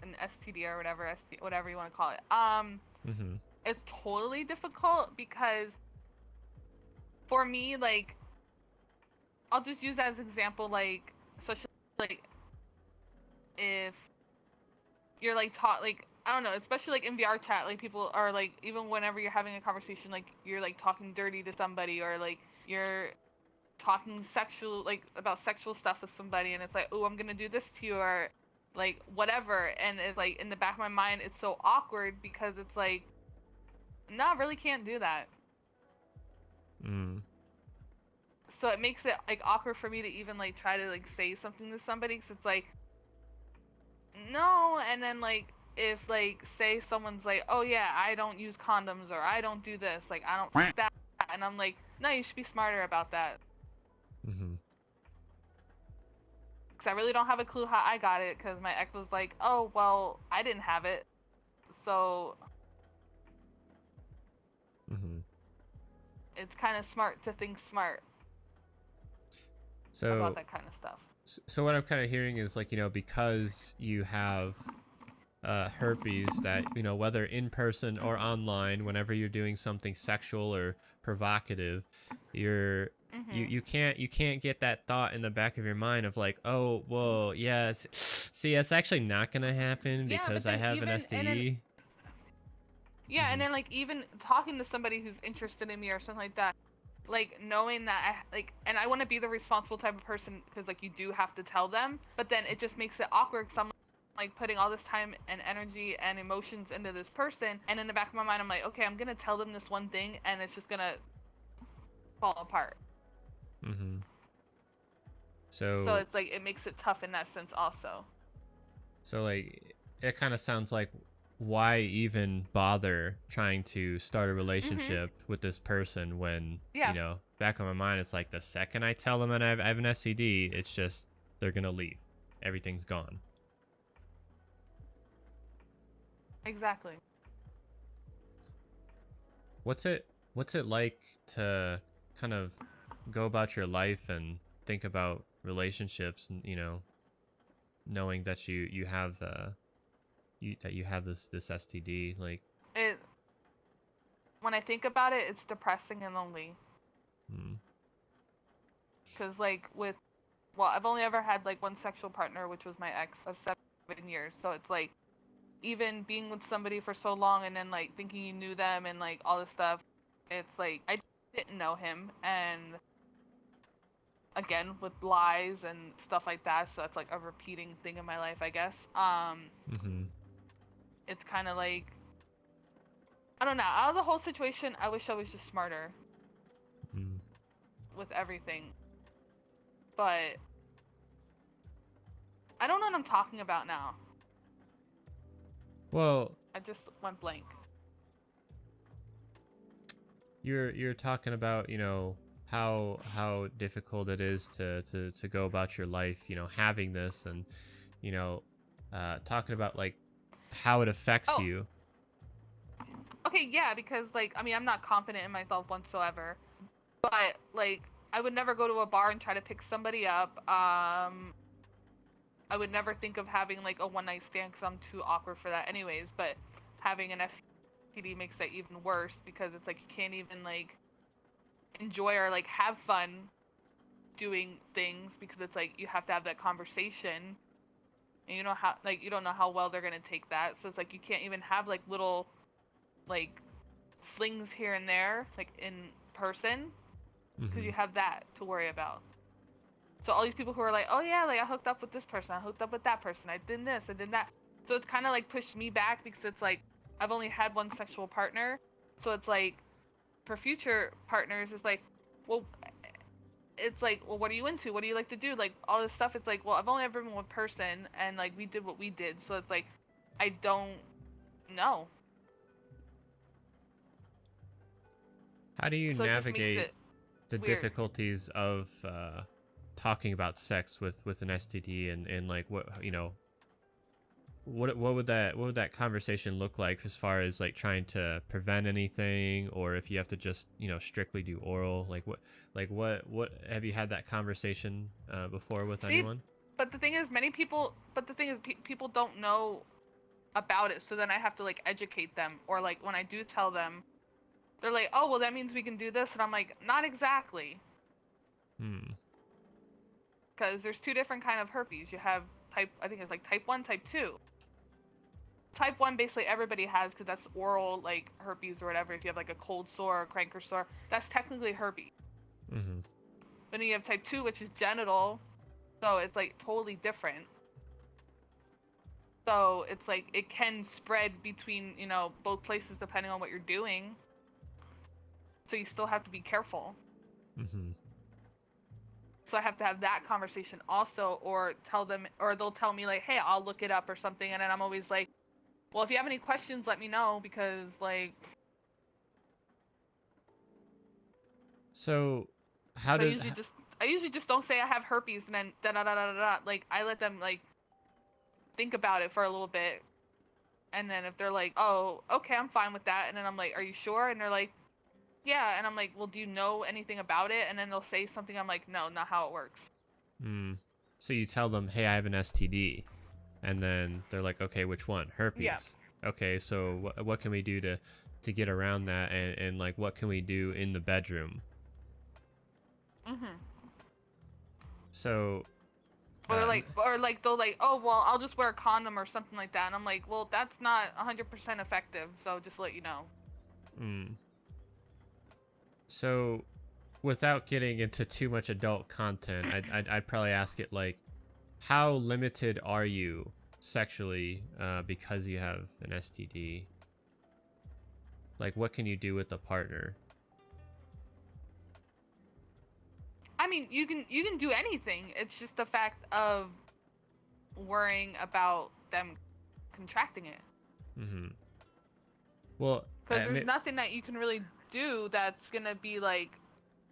an STD or whatever you want to call it. It's totally difficult because for me, like, I'll just use that as an example, like, especially like if you're like I don't know, especially like in VRChat, like people are like, even whenever you're having a conversation, like you're like talking dirty to somebody, or like you're talking about sexual stuff with somebody, and it's like, oh, I'm gonna do this to you, or like whatever, and it's like in the back of my mind it's so awkward because it's like, no, I really can't do that. so it makes it like awkward for me to even like try to like say something to somebody, because it's like, no. And then like if like say someone's like, oh yeah, I don't use condoms, or I don't do this, like I don't that, and I'm like, no, you should be smarter about that. Mm-hmm. Because I really don't have a clue how I got it, because my ex was like, oh well, I didn't have it, so Mm-hmm. it's kind of smart to think smart So about that kind of stuff. So what I'm kind of hearing is like, because you have herpes, that, whether in person or online, whenever you're doing something sexual or provocative, you can't get that thought in the back of your mind of like, oh, well, yes, see, it's actually not gonna happen because I have an STD. Yeah, and then like even talking to somebody who's interested in me or something like that, like knowing that and I want to be the responsible type of person, because like you do have to tell them, but then it just makes it awkward, because I'm like putting all this time and energy and emotions into this person, and in the back of my mind I'm like, okay, I'm gonna tell them this one thing and it's just gonna fall apart. Mm-hmm. So it's like it makes it tough in that sense also. So like it kind of sounds like, why even bother trying to start a relationship with this person when, back in my mind, it's like the second I tell them I have an STD, it's just, they're going to leave. Everything's gone. Exactly. What's it like to kind of go about your life and think about relationships, and, knowing that you have you have this STD, like when I think about it, it's depressing and lonely. Because like I've only ever had like one sexual partner, which was my ex of 7 years. So it's like, even being with somebody for so long and then like thinking you knew them and like all this stuff, it's like I didn't know him, and again with lies and stuff like that. So it's like a repeating thing in my life, I guess. It's kind of like, I don't know. Out of the whole situation, I wish I was just smarter with everything. But I don't know what I'm talking about now. Well, I just went blank. You're talking about, how difficult it is to go about your life, having this, and, talking about like how it affects you. Okay, yeah, because like, I mean, I'm not confident in myself whatsoever, but like I would never go to a bar and try to pick somebody up. I would never think of having like a one night stand, because I'm too awkward for that anyways. But having an STD makes that even worse, because it's like you can't even like enjoy or like have fun doing things, because it's like you have to have that conversation, and you don't know how well they're gonna take that. So it's like you can't even have like little like flings here and there like in person, because you have that to worry about. So all these people who are like, oh yeah, like I hooked up with this person, I hooked up with that person, I did this, I did that. So it's kind of like pushed me back, because it's like I've only had one sexual partner. So it's like for future partners, it's like, well, what are you into? What do you like to do? Like all this stuff. It's like, well, I've only ever been one person, and like we did what we did. So it's like, I don't know. How do you navigate the weird. difficulties of talking about sex with an STD, and like what would that conversation look like, as far as like trying to prevent anything, or if you have to just strictly do oral, what have you had that conversation before with anyone? But the thing is, people don't know about it, so then I have to like educate them, or like when I do tell them, they're like, oh well, that means we can do this, and I'm like, not exactly. Because there's two different kind of herpes. You have I think it's like type 1, type 2. Type 1 basically everybody has, because that's oral like herpes or whatever. If you have like a cold sore or canker sore, that's technically herpes. But then you have type 2, which is genital, so it's like totally different. So it's like it can spread between both places depending on what you're doing. So you still have to be careful. So I have to have that conversation also, or tell them, or they'll tell me like, hey, I'll look it up or something, and then I'm always like, well, if you have any questions, let me know, because like. So, how So does I usually just don't say I have herpes, and then da da da da da. Like I let them like think about it for a little bit, and then if they're like, oh, okay, I'm fine with that, and then I'm like, are you sure? And they're like, yeah, and I'm like, well, do you know anything about it? And then they'll say something, I'm like, no, not how it works. So you tell them, hey, I have an STD, and then they're like, okay, which one? Herpes. Yeah. Okay, so what can we do to get around that, and like what can we do in the bedroom? So. Or like they'll like, oh well, I'll just wear a condom or something like that, and I'm like, well, that's not 100% effective, so just to let you know. So, without getting into too much adult content, I'd probably ask it like, how limited are you sexually because you have an STD? Like, what can you do with a partner? I mean, you can do anything. It's just the fact of worrying about them contracting it. Well, because there's nothing that you can really do that's gonna be like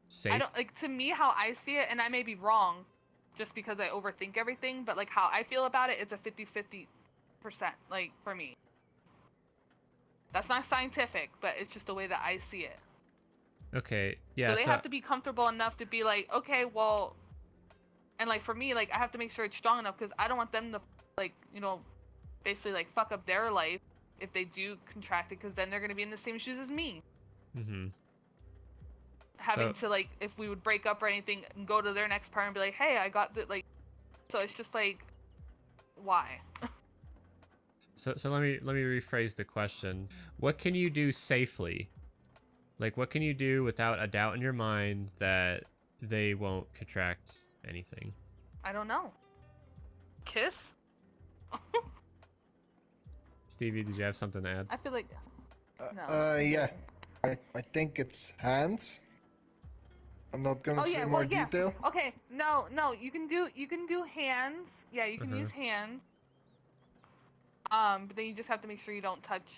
safe. I don't like, to me, how I see it, and I may be wrong just because I overthink everything, but like how I feel about it, it's a 50-50%, like for me. That's not scientific, but it's just the way that I see it. Okay, yeah. So they have to be comfortable enough to be like, okay, well, and like for me, like I have to make sure it's strong enough, because I don't want them to like, you know, basically like fuck up their life if they do contract it, because then they're gonna be in the same shoes as me. Having to like, if we would break up or anything, and go to their next partner and be like, hey, I got the like. So it's just like, why? So let me rephrase the question. What can you do safely? Like, what can you do without a doubt in your mind that they won't contract anything? I don't know. Kiss? Stevie, did you have something to add? I feel like no. Yeah. I think it's hands. I'm not gonna say more detail. Okay, no, you can do hands. Yeah, you can use hands. But then you just have to make sure you don't touch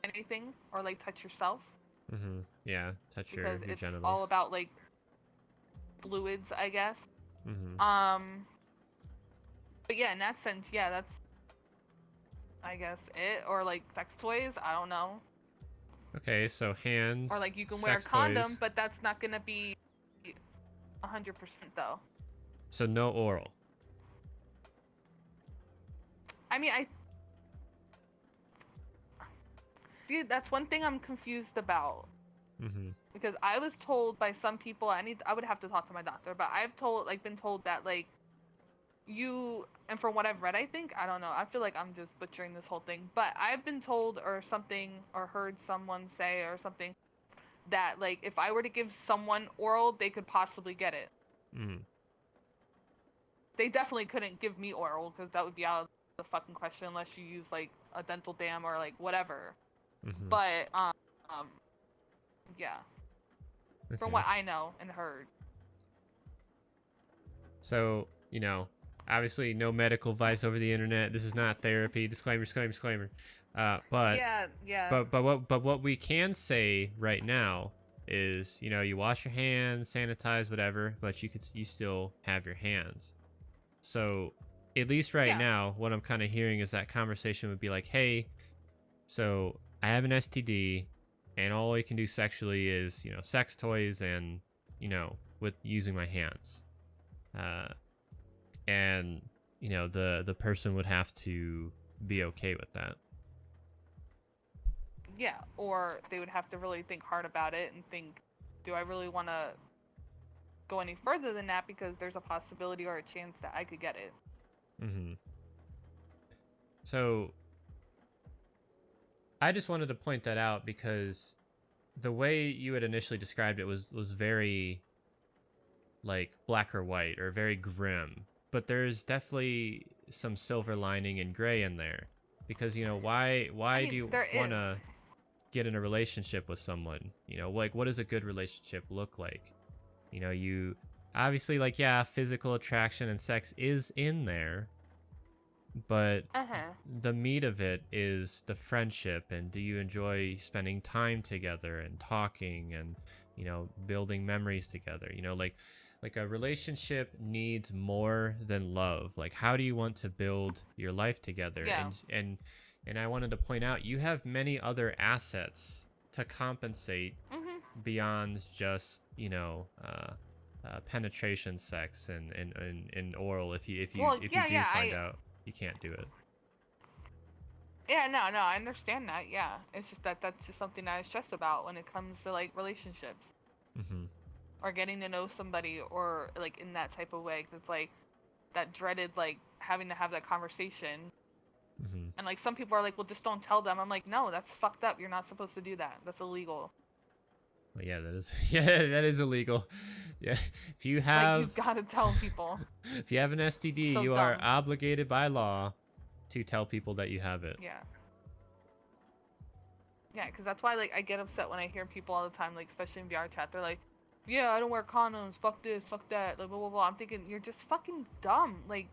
anything or like touch yourself. Yeah, touch your genitals. It's all about like fluids, I guess. But yeah, in that sense, yeah, that's I guess it. Or like sex toys, I don't know. Okay, so hands. Or like you can wear a condom, but that's not gonna be 100% though. So no oral. I mean, see, that's one thing I'm confused about. Because I was told by some people, I would have to talk to my doctor, but I've been told that like and from what I've read, I think, I don't know, I feel like I'm just butchering this whole thing, but I've been told or something, or heard someone say or something, that like if I were to give someone oral, they could possibly get it. They definitely couldn't give me oral, because that would be out of the fucking question unless you use like a dental dam or like whatever. But yeah, from what I know and heard. So, you know, obviously no medical advice over the internet. This is not therapy. Disclaimer. But yeah. But what we can say right now is, you know, you wash your hands, sanitize, whatever, but you still have your hands. So at least right now, what I'm kind of hearing is that conversation would be like, hey, so I have an STD, and all I can do sexually is, you know, sex toys and, you know, with using my hands. And, you know, the person would have to be okay with that. Yeah, or they would have to really think hard about it and think, do I really want to go any further than that, because there's a possibility or a chance that I could get it. So I just wanted to point that out, because the way you had initially described it was very like black or white, or very grim, but there's definitely some silver lining and gray in there, because, you know, why do you want to get in a relationship with someone? You know, like, what does a good relationship look like? You know, obviously, like, yeah, physical attraction and sex is in there, but the meat of it is the friendship, and do you enjoy spending time together and talking and, you know, building memories together? You know, like a relationship needs more than love. Like, how do you want to build your life together? Yeah. And I wanted to point out, you have many other assets to compensate beyond just, you know, penetration sex and oral if you do find out you can't do it. Yeah, no, I understand that. Yeah, it's just that's just something I stress about when it comes to like relationships or getting to know somebody, or like in that type of way. 'Cause it's like that dreaded like having to have that conversation. And like some people are like, well, just don't tell them. I'm like, no, that's fucked up. You're not supposed to do that. That's illegal. Well, yeah, that is illegal. Yeah, if you have, like, you gotta tell people. If you have an STD, so you dumb. are obligated by law to tell people that you have it. Yeah. Yeah, because that's why like I get upset when I hear people all the time, like especially in VRChat, they're like, yeah, I don't wear condoms, fuck this, fuck that, like blah blah blah. I'm thinking you're just fucking dumb. Like,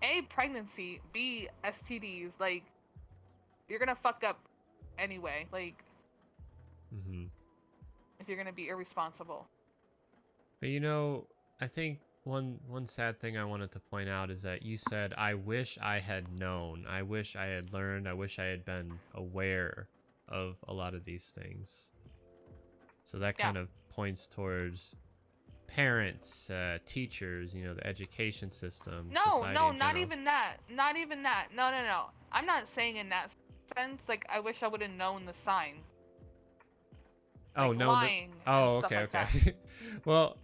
A, pregnancy, B, STDs, like you're gonna fuck up anyway, like if you're gonna be irresponsible. But you know, I think one sad thing I wanted to point out is that you said, I wish I had known, I wish I had learned, I wish I had been aware of a lot of these things. So that kind of points towards parents, teachers, you know, the education system. No, not even that. Not even that. No. I'm not saying in that sense. Like, I wish I would have known the signs. Oh, like, no. Lying Okay. Well.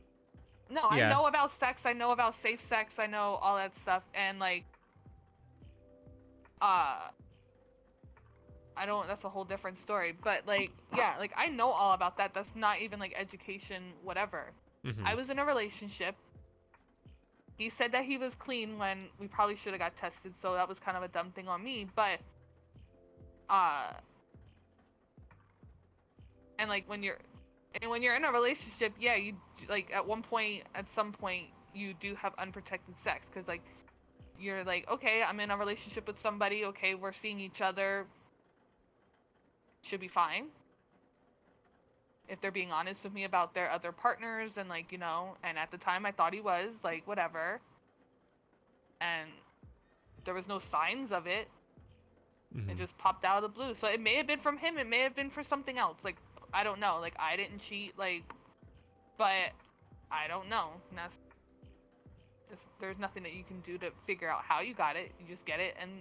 No, I know about sex. I know about safe sex. I know all that stuff. And like, I don't. That's a whole different story. But like, yeah, like I know all about that. That's not even like education, whatever. I was in a relationship. He said that he was clean when we probably should have got tested, so that was kind of a dumb thing on me. But, and like when you're in a relationship, yeah, you like at some point, you do have unprotected sex, because like you're like, okay, I'm in a relationship with somebody. Okay, we're seeing each other. Should be fine. If they're being honest with me about their other partners, and like, you know, and at the time I thought he was, like, whatever. And there was no signs of it. It just popped out of the blue. So it may have been from him, it may have been for something else. Like, I don't know. Like, I didn't cheat, like, but I don't know. And that's just, there's nothing that you can do to figure out how you got it. You just get it and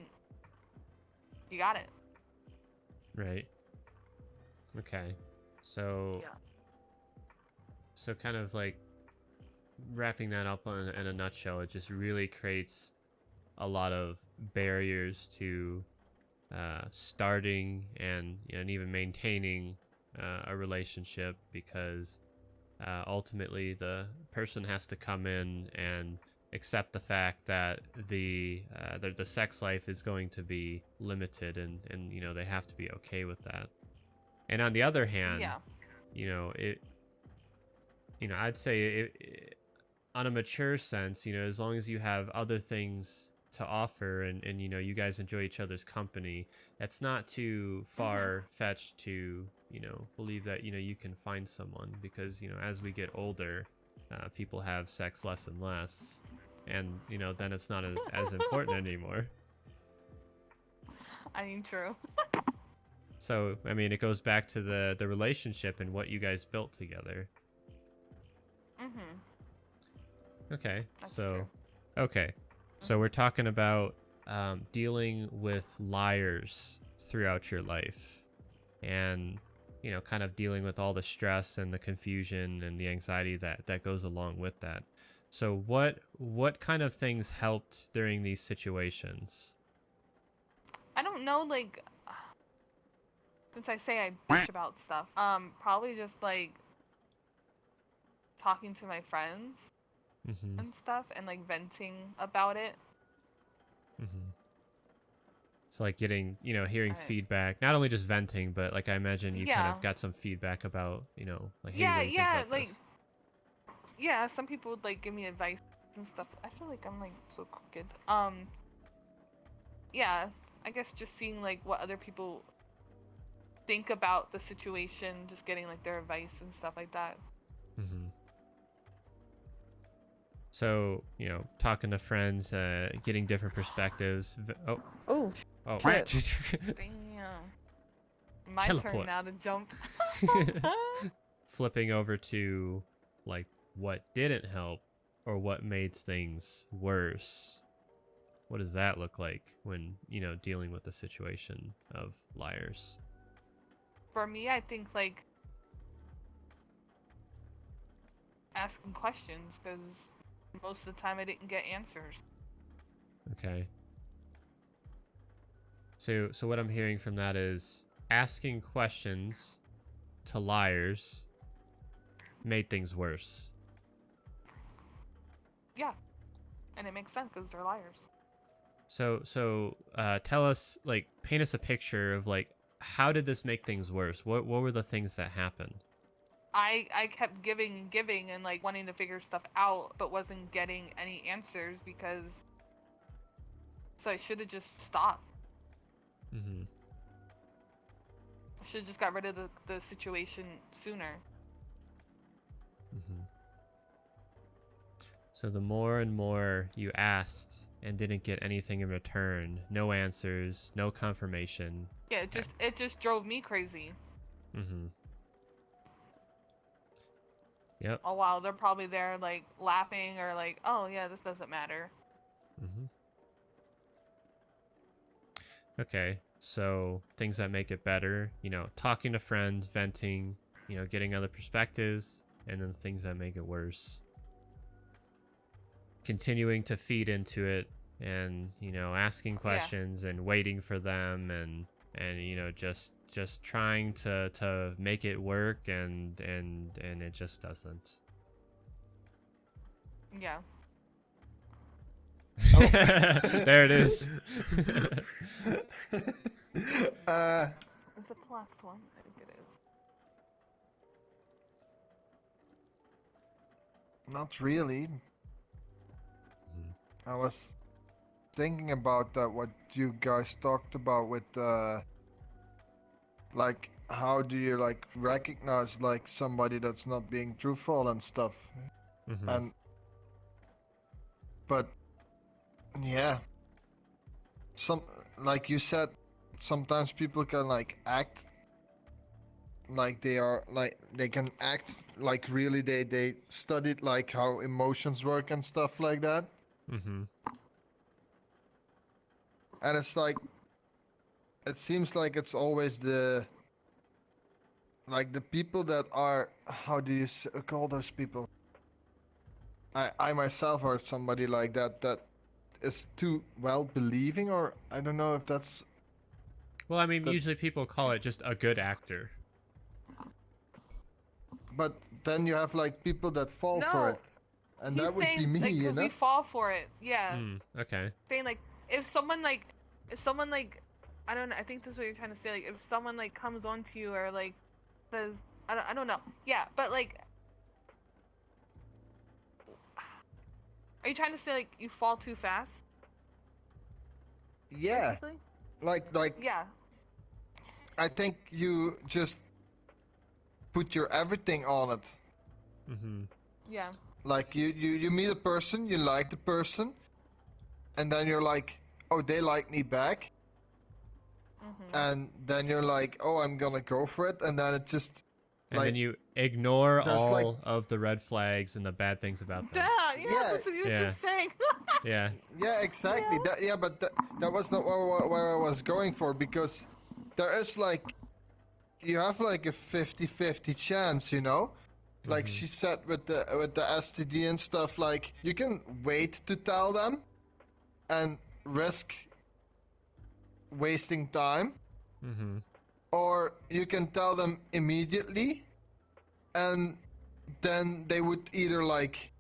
you got it. Right. Okay. So, so kind of like wrapping that up in a nutshell, it just really creates a lot of barriers to starting and even maintaining a relationship, because ultimately the person has to come in and accept the fact that the sex life is going to be limited, and you know, they have to be okay with that. And on the other hand, you know, I'd say on a mature sense, you know, as long as you have other things to offer, and you know, you guys enjoy each other's company, it's not too far-fetched to, you know, believe that, you know, you can find someone, because, you know, as we get older, people have sex less and less, and, you know, then it's not as important anymore. I mean, true. So, I mean, it goes back to the relationship and what you guys built together. Okay, so we're talking about dealing with liars throughout your life, and, you know, kind of dealing with all the stress and the confusion and the anxiety that goes along with that. So what kind of things helped during these situations? I don't know, like, since I say I bitch about stuff, probably just like talking to my friends and stuff, and like venting about it. So like getting, you know, hearing feedback, not only just venting, but like I imagine you kind of got some feedback about, you know, like, hey, what do you think about like this? Yeah, some people would like give me advice and stuff. I feel like I'm like so crooked. Yeah, I guess just seeing like what other people think about the situation, just getting like their advice and stuff like that. Mm-hmm. So, you know, talking to friends, getting different perspectives. Oh, Oh, damn. My Teleport. turn now to jump. Flipping over to like what didn't help or what made things worse. What does that look like when, you know, dealing with the situation of liars? For me, I think like asking questions, because most of the time I didn't get answers. Okay. So what I'm hearing from that is asking questions to liars made things worse. Yeah, and it makes sense because they're liars. So tell us, like, paint us a picture of like, how did this make things worse? What were the things that happened? I kept giving and giving and like wanting to figure stuff out, but wasn't getting any answers because. So I should have just stopped. Mm-hmm. I should have just got rid of the situation sooner. Mm-hmm. So the more and more you asked and didn't get anything in return, no answers, no confirmation. Yeah, it just drove me crazy. Mm-hmm. Yep. Oh wow, they're probably there like laughing or like, oh yeah, this doesn't matter. Mm-hmm. Okay, so things that make it better, you know, talking to friends, venting, you know, getting other perspectives, and then things that make it worse. Continuing to feed into it and, you know, asking questions and waiting for them and you know, just trying to make it work and it just doesn't. Yeah. Oh. There it is. Is it the last one? I think it is. Not really. I was thinking about that, what you guys talked about with like how do you like recognize like somebody that's not being truthful and stuff. Mm-hmm. And but yeah, some, like you said, sometimes people can like act like they are, like they can act like really they studied like how emotions work and stuff like that. Mm-hmm. And it's like, it seems like it's always the people that are, how do you call those people? I myself are somebody like that is too well believing, or I don't know if that's. Well, I mean, usually people call it just a good actor. But then you have like people that fall for it, and that would be me, like, you know. we fall for it. Yeah. Okay. Saying like if someone I don't know, I think this is what you're trying to say, like if someone like comes on to you or like says I don't know. Yeah, but like are you trying to say like you fall too fast? Yeah. Basically? Like Yeah. I think you just put your everything on it. Mm-hmm. Yeah. Like you meet a person, you like the person, and then you're like, oh, they like me back. And then you're like, oh, I'm gonna go for it, and then it just. And like, then you ignore all like, of the red flags and the bad things about them. Yeah, that's what you were just saying. Yeah. Yeah, exactly. But that was not where I was going for, because there is like, you have like a 50-50 chance, you know. Like she said with the STD and stuff, like you can wait to tell them, and risk wasting time, or you can tell them immediately, and then they would either like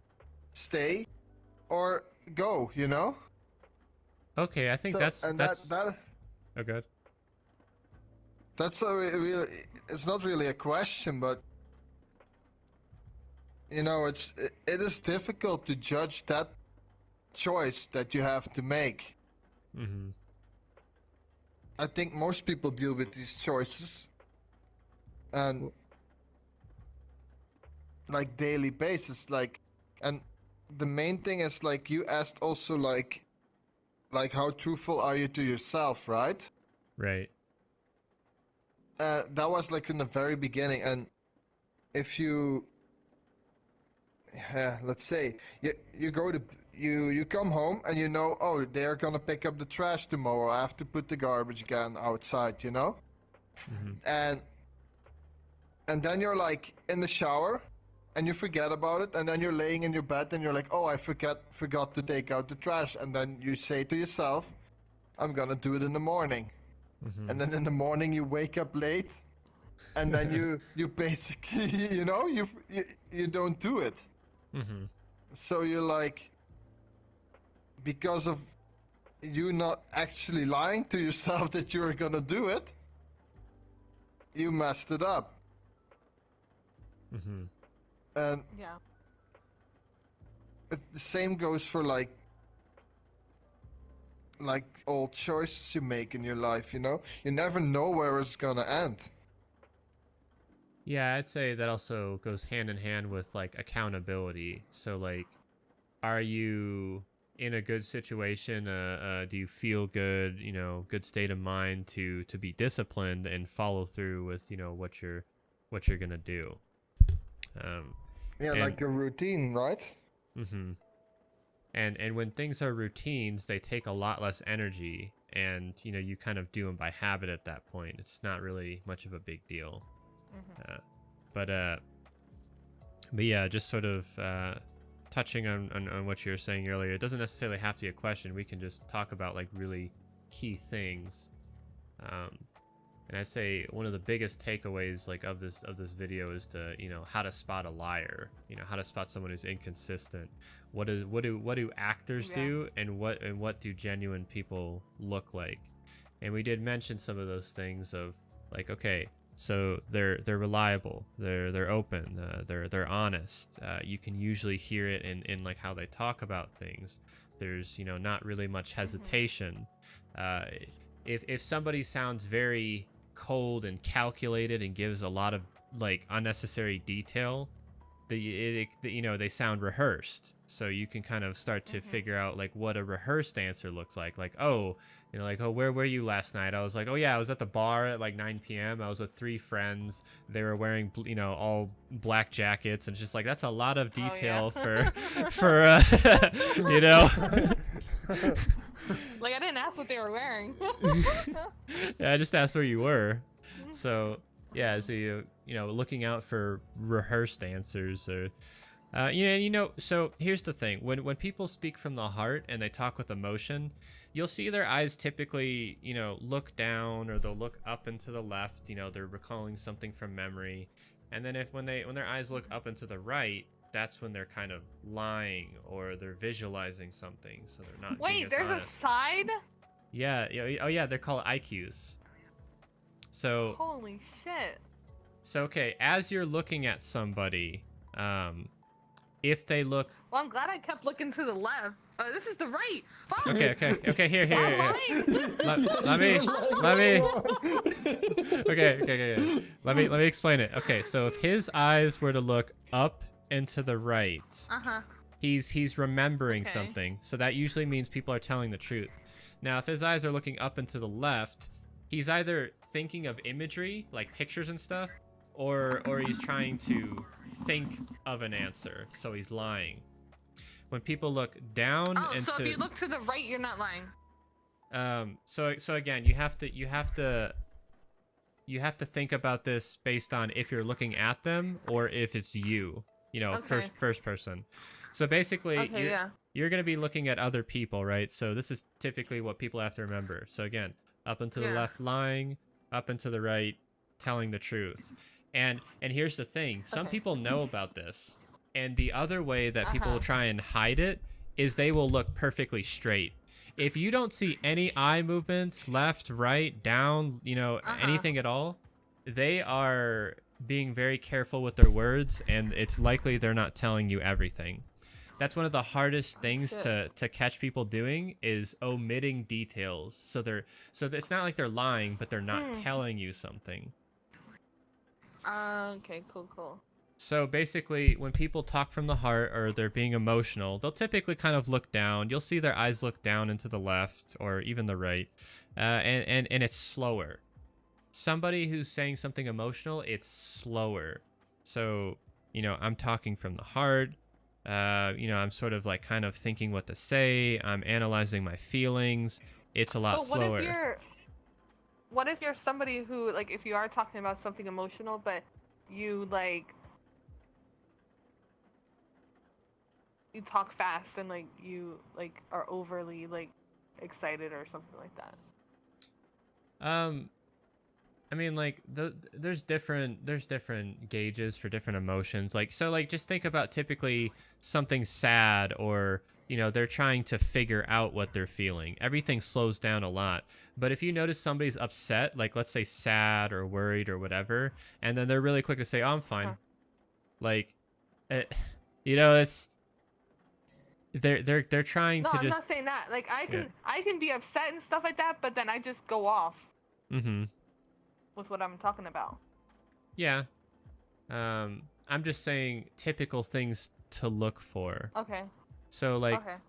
stay or go, you know. Okay, I think So, that's and that's. that Oh, good. that's a really, it's not really a question, but you know, it is difficult to judge that choice that you have to make. Mm-hmm. I think most people deal with these choices and like daily basis, like, and the main thing is like you asked also like how truthful are you to yourself, right? Right. That was like in the very beginning, and if you, let's say you go to you come home and you know, oh, they're gonna pick up the trash tomorrow. I have to put the garbage can outside, you know, Mm-hmm. and then you're like in the shower, and you forget about it, and then you're laying in your bed and you're like, oh, I forgot to take out the trash, and then you say to yourself, I'm gonna do it in the morning. Mm-hmm. And then in the morning you wake up late, and then you basically you know you don't do it. Mm-hmm. So you're like, because of you not actually lying to yourself that you were gonna do it, you messed it up. Mm-hmm. And Yeah. the same goes for like all choices you make in your life, you know? You never know where it's gonna end. Yeah, I'd say that also goes hand in hand with like accountability. So like, are you in a good situation? Do you feel good? You know, good state of mind to be disciplined and follow through with what you're gonna do. Yeah, And- like a routine, right? Mm-hmm. And when things are routines, they take a lot less energy, and you kind of do them by habit at that point. It's not really much of a big deal. Mm-hmm. But yeah, just sort of touching on what you were saying earlier. It doesn't necessarily have to be a question. We can just talk about like really key things. And I'd say one of the biggest takeaways like of this video is to how to spot a liar. How to spot someone who's inconsistent. What do actors do, and what do genuine people look like? And we did mention some of those things of like, okay, so they're reliable, they're open, they're honest. You can usually hear it in like how they talk about things. There's not really much hesitation. If somebody sounds very cold and calculated and gives a lot of like unnecessary detail, they sound rehearsed. So you can kind of start to figure out like what a rehearsed answer looks like. Like, oh, where were you last night? I was like, oh yeah, I was at the bar at like 9 p.m. I was with 3 friends. They were wearing all black jackets, and it's just like, that's a lot of detail for Like, I didn't ask what they were wearing. Yeah, I just asked where you were. So yeah, so looking out for rehearsed answers, or so here's the thing. When people speak from the heart and they talk with emotion, you'll see their eyes typically look down, or they'll look up and to the left. They're recalling something from memory. And then when their eyes look up and to the right, that's when they're kind of lying, or they're visualizing something, so they're not being Wait, as there's honest. a side? Yeah. Oh yeah, they're called IQs. So Holy shit. So okay, as you're looking at somebody, if they look, Well, I'm glad I kept looking to the left. This is the right. Fuck. okay, here. Let me explain it. Okay, so if his eyes were to look up and to the right, he's remembering something. So that usually means people are telling the truth. Now, if his eyes are looking up and to the left, he's either thinking of imagery, like pictures and stuff, or he's trying to think of an answer, so he's lying. When people look down so if you look to the right, you're not lying. So again, you have to think about this based on if you're looking at them or if it's you, first person. So basically, you're going to be looking at other people, right? So this is typically what people have to remember. So again, up and to the left, lying, up and to the right, telling the truth. And here's the thing, some people know about this, and the other way that people will try and hide it is they will look perfectly straight. If you don't see any eye movements, left, right, down, anything at all, they are being very careful with their words, and it's likely they're not telling you everything. That's one of the hardest things to catch people doing, is omitting details. So it's not like they're lying, but they're not telling you something. Okay, cool. So basically, when people talk from the heart or they're being emotional, they'll typically kind of look down. You'll see their eyes look down into the left or even the right, and it's slower. Somebody who's saying something emotional, it's slower. So, I'm talking from the heart. I'm sort of like kind of thinking what to say. I'm analyzing my feelings. It's a lot slower. What if you're somebody who, like, if you are talking about something emotional, but you talk fast and you are overly excited or something like that? I mean, there's different gauges for different emotions. Just think about typically something sad, or they're trying to figure out what they're feeling. Everything slows down a lot. But if you notice somebody's upset, like let's say sad or worried or whatever, and then they're really quick to say, "Oh, I'm fine," it's they're trying to just. No, I'm not saying that. Like I can be upset and stuff like that, but then I just go off. Mm-hmm. With what I'm talking about. Yeah. I'm just saying typical things to look for. Okay. So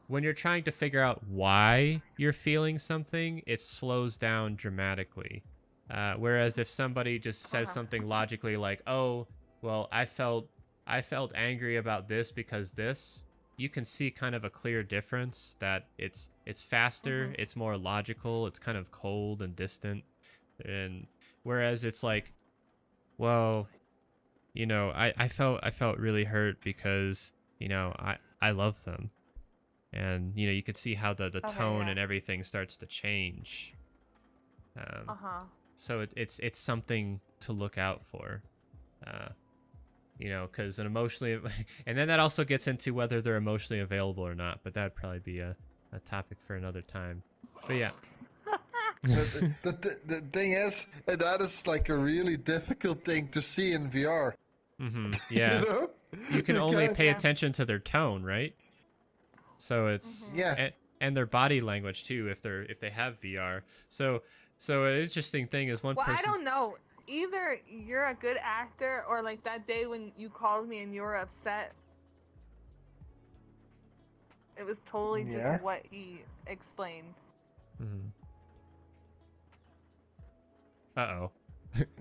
when you're trying to figure out why you're feeling something, it slows down dramatically. Whereas if somebody just says something logically like, "Oh, well, I felt angry about this because this," you can see kind of a clear difference, that it's faster, it's more logical, it's kind of cold and distant. And whereas it's like, well, I felt really hurt because, I love them. And, you can see how the tone and everything starts to change. So it's something to look out for, because an emotionally, and then that also gets into whether they're emotionally available or not, but that'd probably be a topic for another time. But yeah. The thing is, that is like a really difficult thing to see in VR. Mm-hmm. Yeah. You can only pay attention to their tone, right? So it's and their body language too, if they have VR. So an interesting thing is one person. I don't know. Either you're a good actor, or like that day when you called me and you were upset. It was totally just what he explained. Mm-hmm. Uh-oh.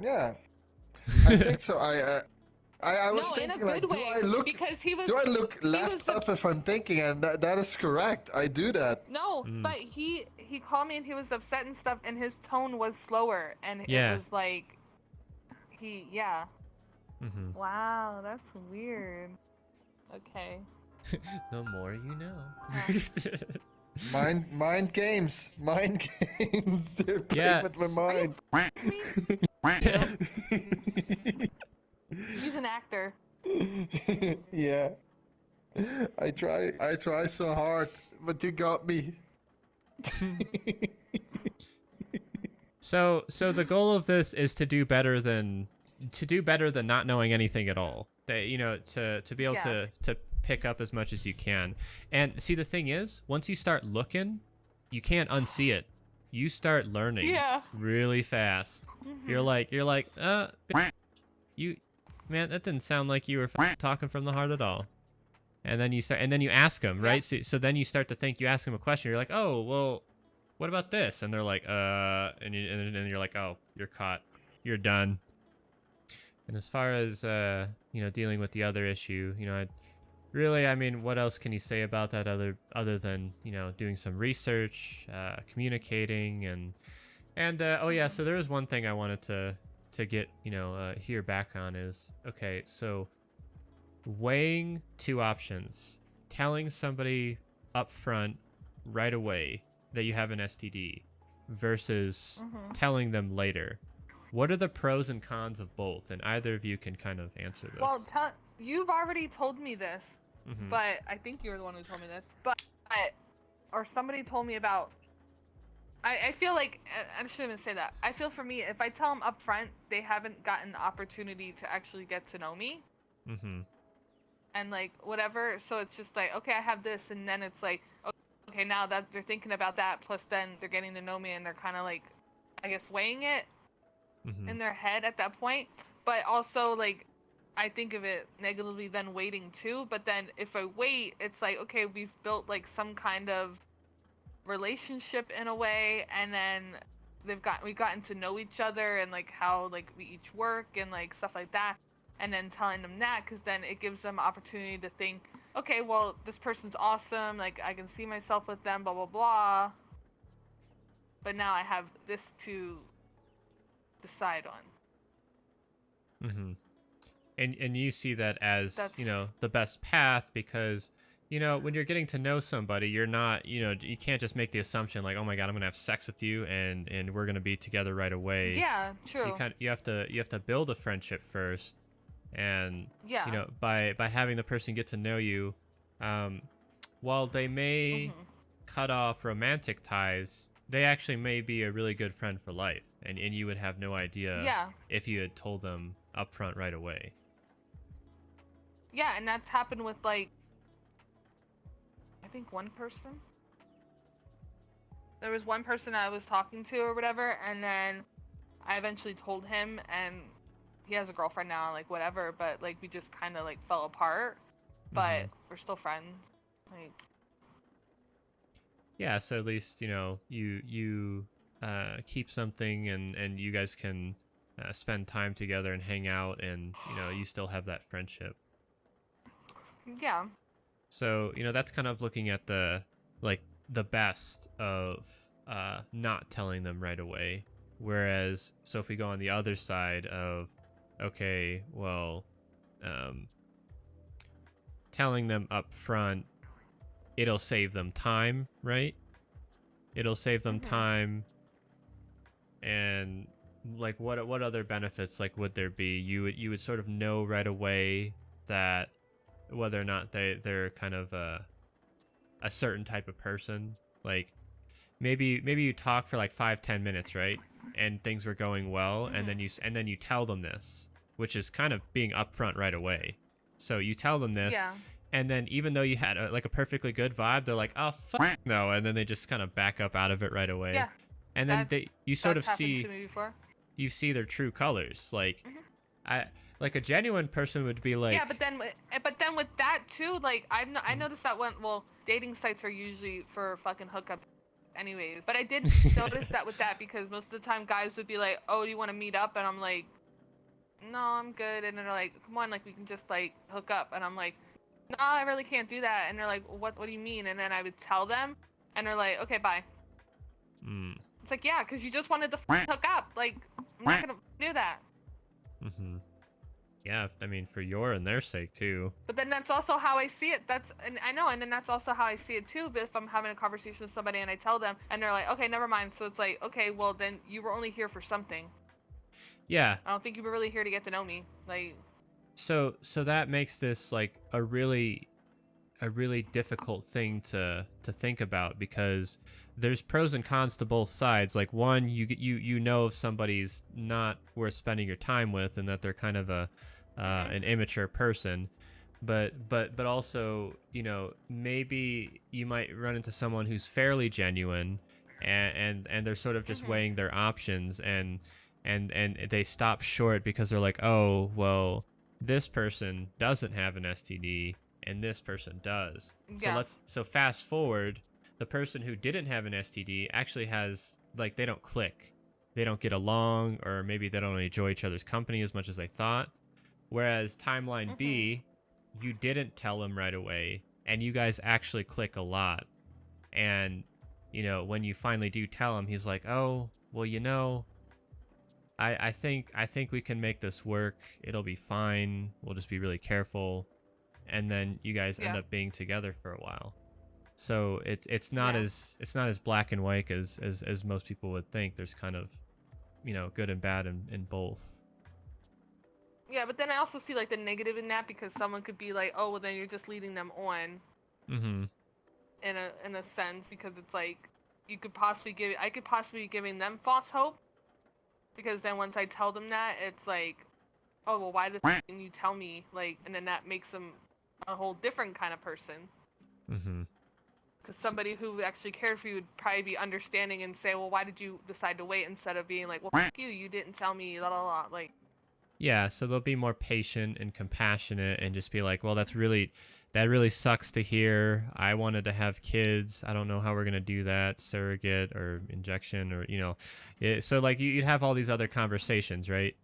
Yeah. I think so. I was thinking, in a good way, because he was. Do I look left up if I'm thinking? And that is correct. I do that. No, but he called me and he was upset and stuff, and his tone was slower, and it was like Mm-hmm. Wow, that's weird. Okay. The more you know. Mind games. They're playing with my mind. He's an actor. Yeah. I try so hard, but you got me. So the goal of this is to do better than not knowing anything at all. To be able to pick up as much as you can. And see, the thing is, once you start looking, you can't unsee it. You start learning really fast. Mm-hmm. You're like, man, that didn't sound like you were talking from the heart at all. And then you ask them, right? So then you start to think, you ask them a question, you're like, "Oh, well, what about this?" And they're like, and you're like, "Oh, you're caught. You're done." And as far as dealing with the other issue, I mean, what else can you say about that other than doing some research, communicating, and so there was one thing I wanted to get hear back on is, okay, so weighing two options, telling somebody up front right away that you have an STD versus telling them later. What are the pros and cons of both? And either of you can kind of answer this. Well, you've already told me this, but I think you're the one who told me this. Or somebody told me about. I feel like I shouldn't even say that. I feel for me, if I tell them up front, they haven't gotten the opportunity to actually get to know me. Mm-hmm. And like whatever, so it's just like, okay, I have this, and then it's like, okay, now that they're thinking about that, plus then they're getting to know me, and they're kind of like, I guess, weighing it Mm-hmm. in their head at that point. But also, like, I think of it negatively then waiting too. But then if I wait, it's like, okay, we've built like some kind of relationship in a way, and then we've gotten to know each other, and like how like we each work and like stuff like that, and then telling them that, because then it gives them opportunity to think, okay, well, this person's awesome, like I can see myself with them, blah blah blah, but now I have this to decide on. Mm-hmm. And you see that as, That's the best path because, when you're getting to know somebody, you're not, you can't just make the assumption like, oh my God, I'm going to have sex with you and we're going to be together right away. yeah, true. You have to build a friendship first. And, Yeah. by having the person get to know you, while they may cut off romantic ties, they actually may be a really good friend for life. And you would have no idea if you had told them up front right away. Yeah, and that's happened with like, I think one person. There was one person I was talking to or whatever, and then I eventually told him, and he has a girlfriend now, like whatever, but like we just kind of like fell apart, but we're still friends. Like, yeah, so at least you keep something, and you guys can spend time together and hang out, and you still have that friendship. yeah. So that's kind of looking at the best of not telling them right away. Whereas, so if we go on the other side of, okay, well, telling them up front, it'll save them time, right? It'll save them time. And like, what other benefits like would there be? You would sort of know right away that whether or not they're kind of a certain type of person. Like maybe you talk for like 5-10 minutes, right? And things were going well, and then you tell them this, which is kind of being upfront right away. So you tell them this, and then even though you had a perfectly good vibe, they're like, oh fuck no, and then they just kind of back up out of it right away. Yeah. And then you sort of see to me before. You see their true colors. Like a genuine person would be like, yeah, but then with that too, like I noticed that dating sites are usually for fucking hookups anyways, but I did notice that with that, because most of the time guys would be like, oh, do you want to meet up? And I'm like, no, I'm good. And they're like, come on, like we can just like hook up. And I'm like, no, I really can't do that. And they're like, what do you mean? And then I would tell them, and they're like, okay, bye. It's like, yeah, because you just wanted to hook up. Like, I'm not gonna do that. Yeah, I mean, for your and their sake too. But then that's also how I see it. And then that's also how I see it too. But if I'm having a conversation with somebody and I tell them, and they're like, okay, never mind. So it's like, okay, well then you were only here for something. Yeah. I don't think you were really here to get to know me. Like. So that makes this like a really difficult thing to think about, because there's pros and cons to both sides. Like, one, you know if somebody's not worth spending your time with, and that they're kind of an immature person, but also, maybe you might run into someone who's fairly genuine, and they're sort of just weighing their options, and they stop short because they're like, oh well, this person doesn't have an STD and this person does. Yeah. So fast forward, the person who didn't have an STD actually has, like, they don't click, they don't get along, or maybe they don't enjoy each other's company as much as they thought. Whereas timeline B, you didn't tell him right away, and you guys actually click a lot. And when you finally do tell him, he's like, oh well, I think we can make this work. It'll be fine. We'll just be really careful. And then you guys end up being together for a while. So it's not as black and white as most people would think. There's kind of, good and bad in both. Yeah, but then I also see like the negative in that, because someone could be like, oh well, then you're just leading them on. In a sense, because it's like, I could possibly be giving them false hope, because then once I tell them that, it's like, oh, well, why didn't you tell me? Like, and then that makes them a whole different kind of person. Mm-hmm. Because somebody who actually cared for you would probably be understanding and say, well, why did you decide to wait, instead of being like, well, fuck you, you didn't tell me, la la la. Like. Yeah, so they'll be more patient and compassionate and just be like, well, that really sucks to hear. I wanted to have kids. I don't know how we're going to do that, surrogate or injection or, so like you'd have all these other conversations, right?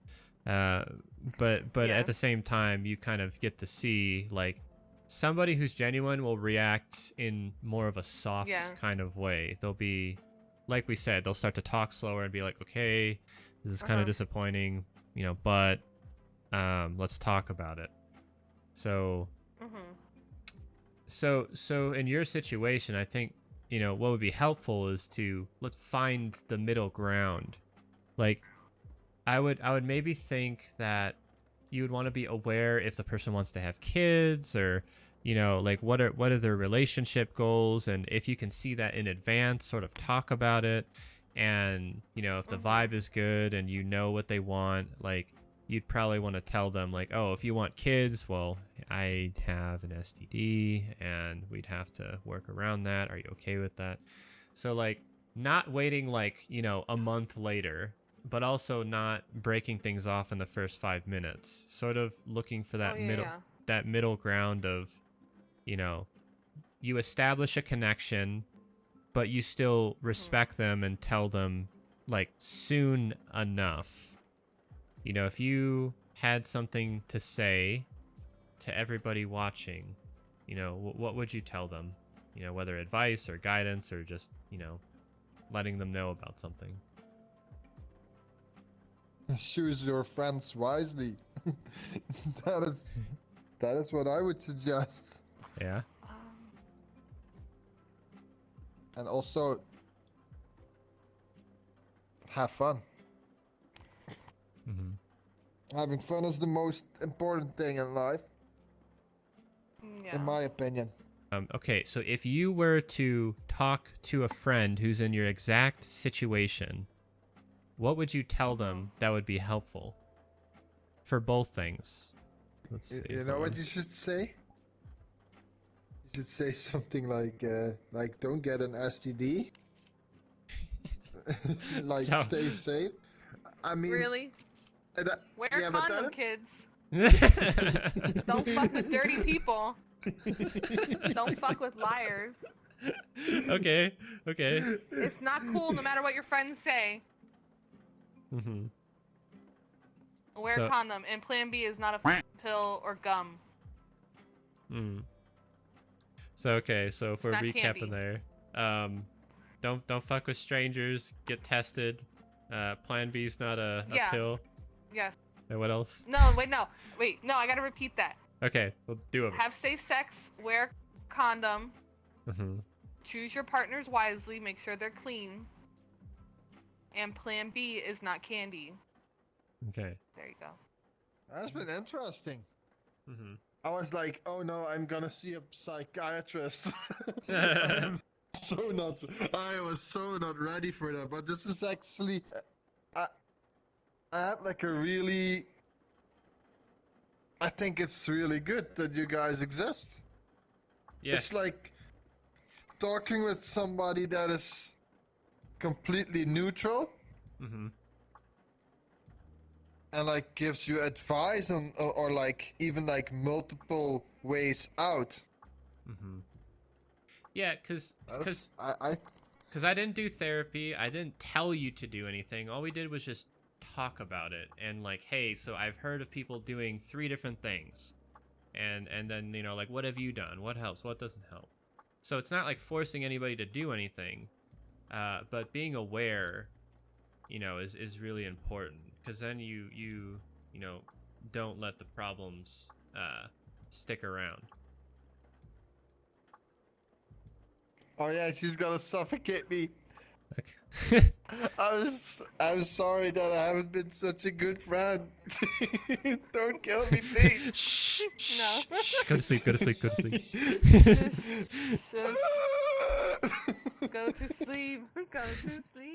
But Yeah. at the same time, you kind of get to see like somebody who's genuine will react in more of a soft kind of way. They'll be, like we said, they'll start to talk slower and be like, okay, this is kind of disappointing, but let's talk about it. So, so in your situation, I think, what would be helpful is let's find the middle ground. Like, I would maybe think that you would want to be aware if the person wants to have kids, or, like what are their relationship goals, and if you can see that in advance, sort of talk about it. And, if the vibe is good and what they want, like, you'd probably want to tell them, like, oh, if you want kids, well, I have an STD and we'd have to work around that. Are you okay with that? So, like, not waiting, like, a month later, but also not breaking things off in the first 5 minutes. Sort of looking for that that middle ground of, you establish a connection, but you still respect them and tell them, like, soon enough. If you had something to say to everybody watching, what would you tell them? Whether advice or guidance or just, letting them know about something. Choose your friends wisely. That is what I would suggest. Yeah. And also, have fun. Having fun is the most important thing in life, in my opinion. Okay, so if you were to talk to a friend who's in your exact situation, what would you tell them that would be helpful for both things? Let's see. You know what you should say? You should say something like don't get an STD. Like, So- stay safe. I mean, Really? Wear yeah, but condom, that- kids. Don't fuck with dirty people. Don't fuck with liars. Okay. It's not cool no matter what your friends say. Mm-hmm. Wear So- a condom. And Plan B is not a pill or gum. So if we're Not recapping candy. there, don't fuck with strangers. Get tested. Plan B's not a pill. Yes. And what else? No, I gotta repeat that. Okay, we'll do it. Have safe sex, wear condom, Mm-hmm. choose your partners wisely, make sure they're clean, and Plan B is not candy. Okay. There you go. That's been interesting. Mm-hmm. I was like, oh no, I'm gonna see a psychiatrist. I was so not ready for that. But this is actually, I had like a really, I think it's really good that you guys exist. Yeah. It's like talking with somebody that is completely neutral. Mm-hmm. And like gives you advice on, or like even like multiple ways out. Mm-hmm. Yeah, because I I didn't do therapy. I didn't tell you to do anything. All we did was just talk about it and like, hey, so I've heard of people doing 3 different things, and then like, what have you done? What helps? What doesn't help? So it's not like forcing anybody to do anything, but being aware, is really important, because then you don't let the problems stick around. Oh yeah, she's gonna suffocate me. Okay. I'm sorry that I haven't been such a good friend. Don't kill me, please. Shh, shh, No. shh. Go to sleep. Go to sleep. Go to sleep. Go to sleep. Go to sleep.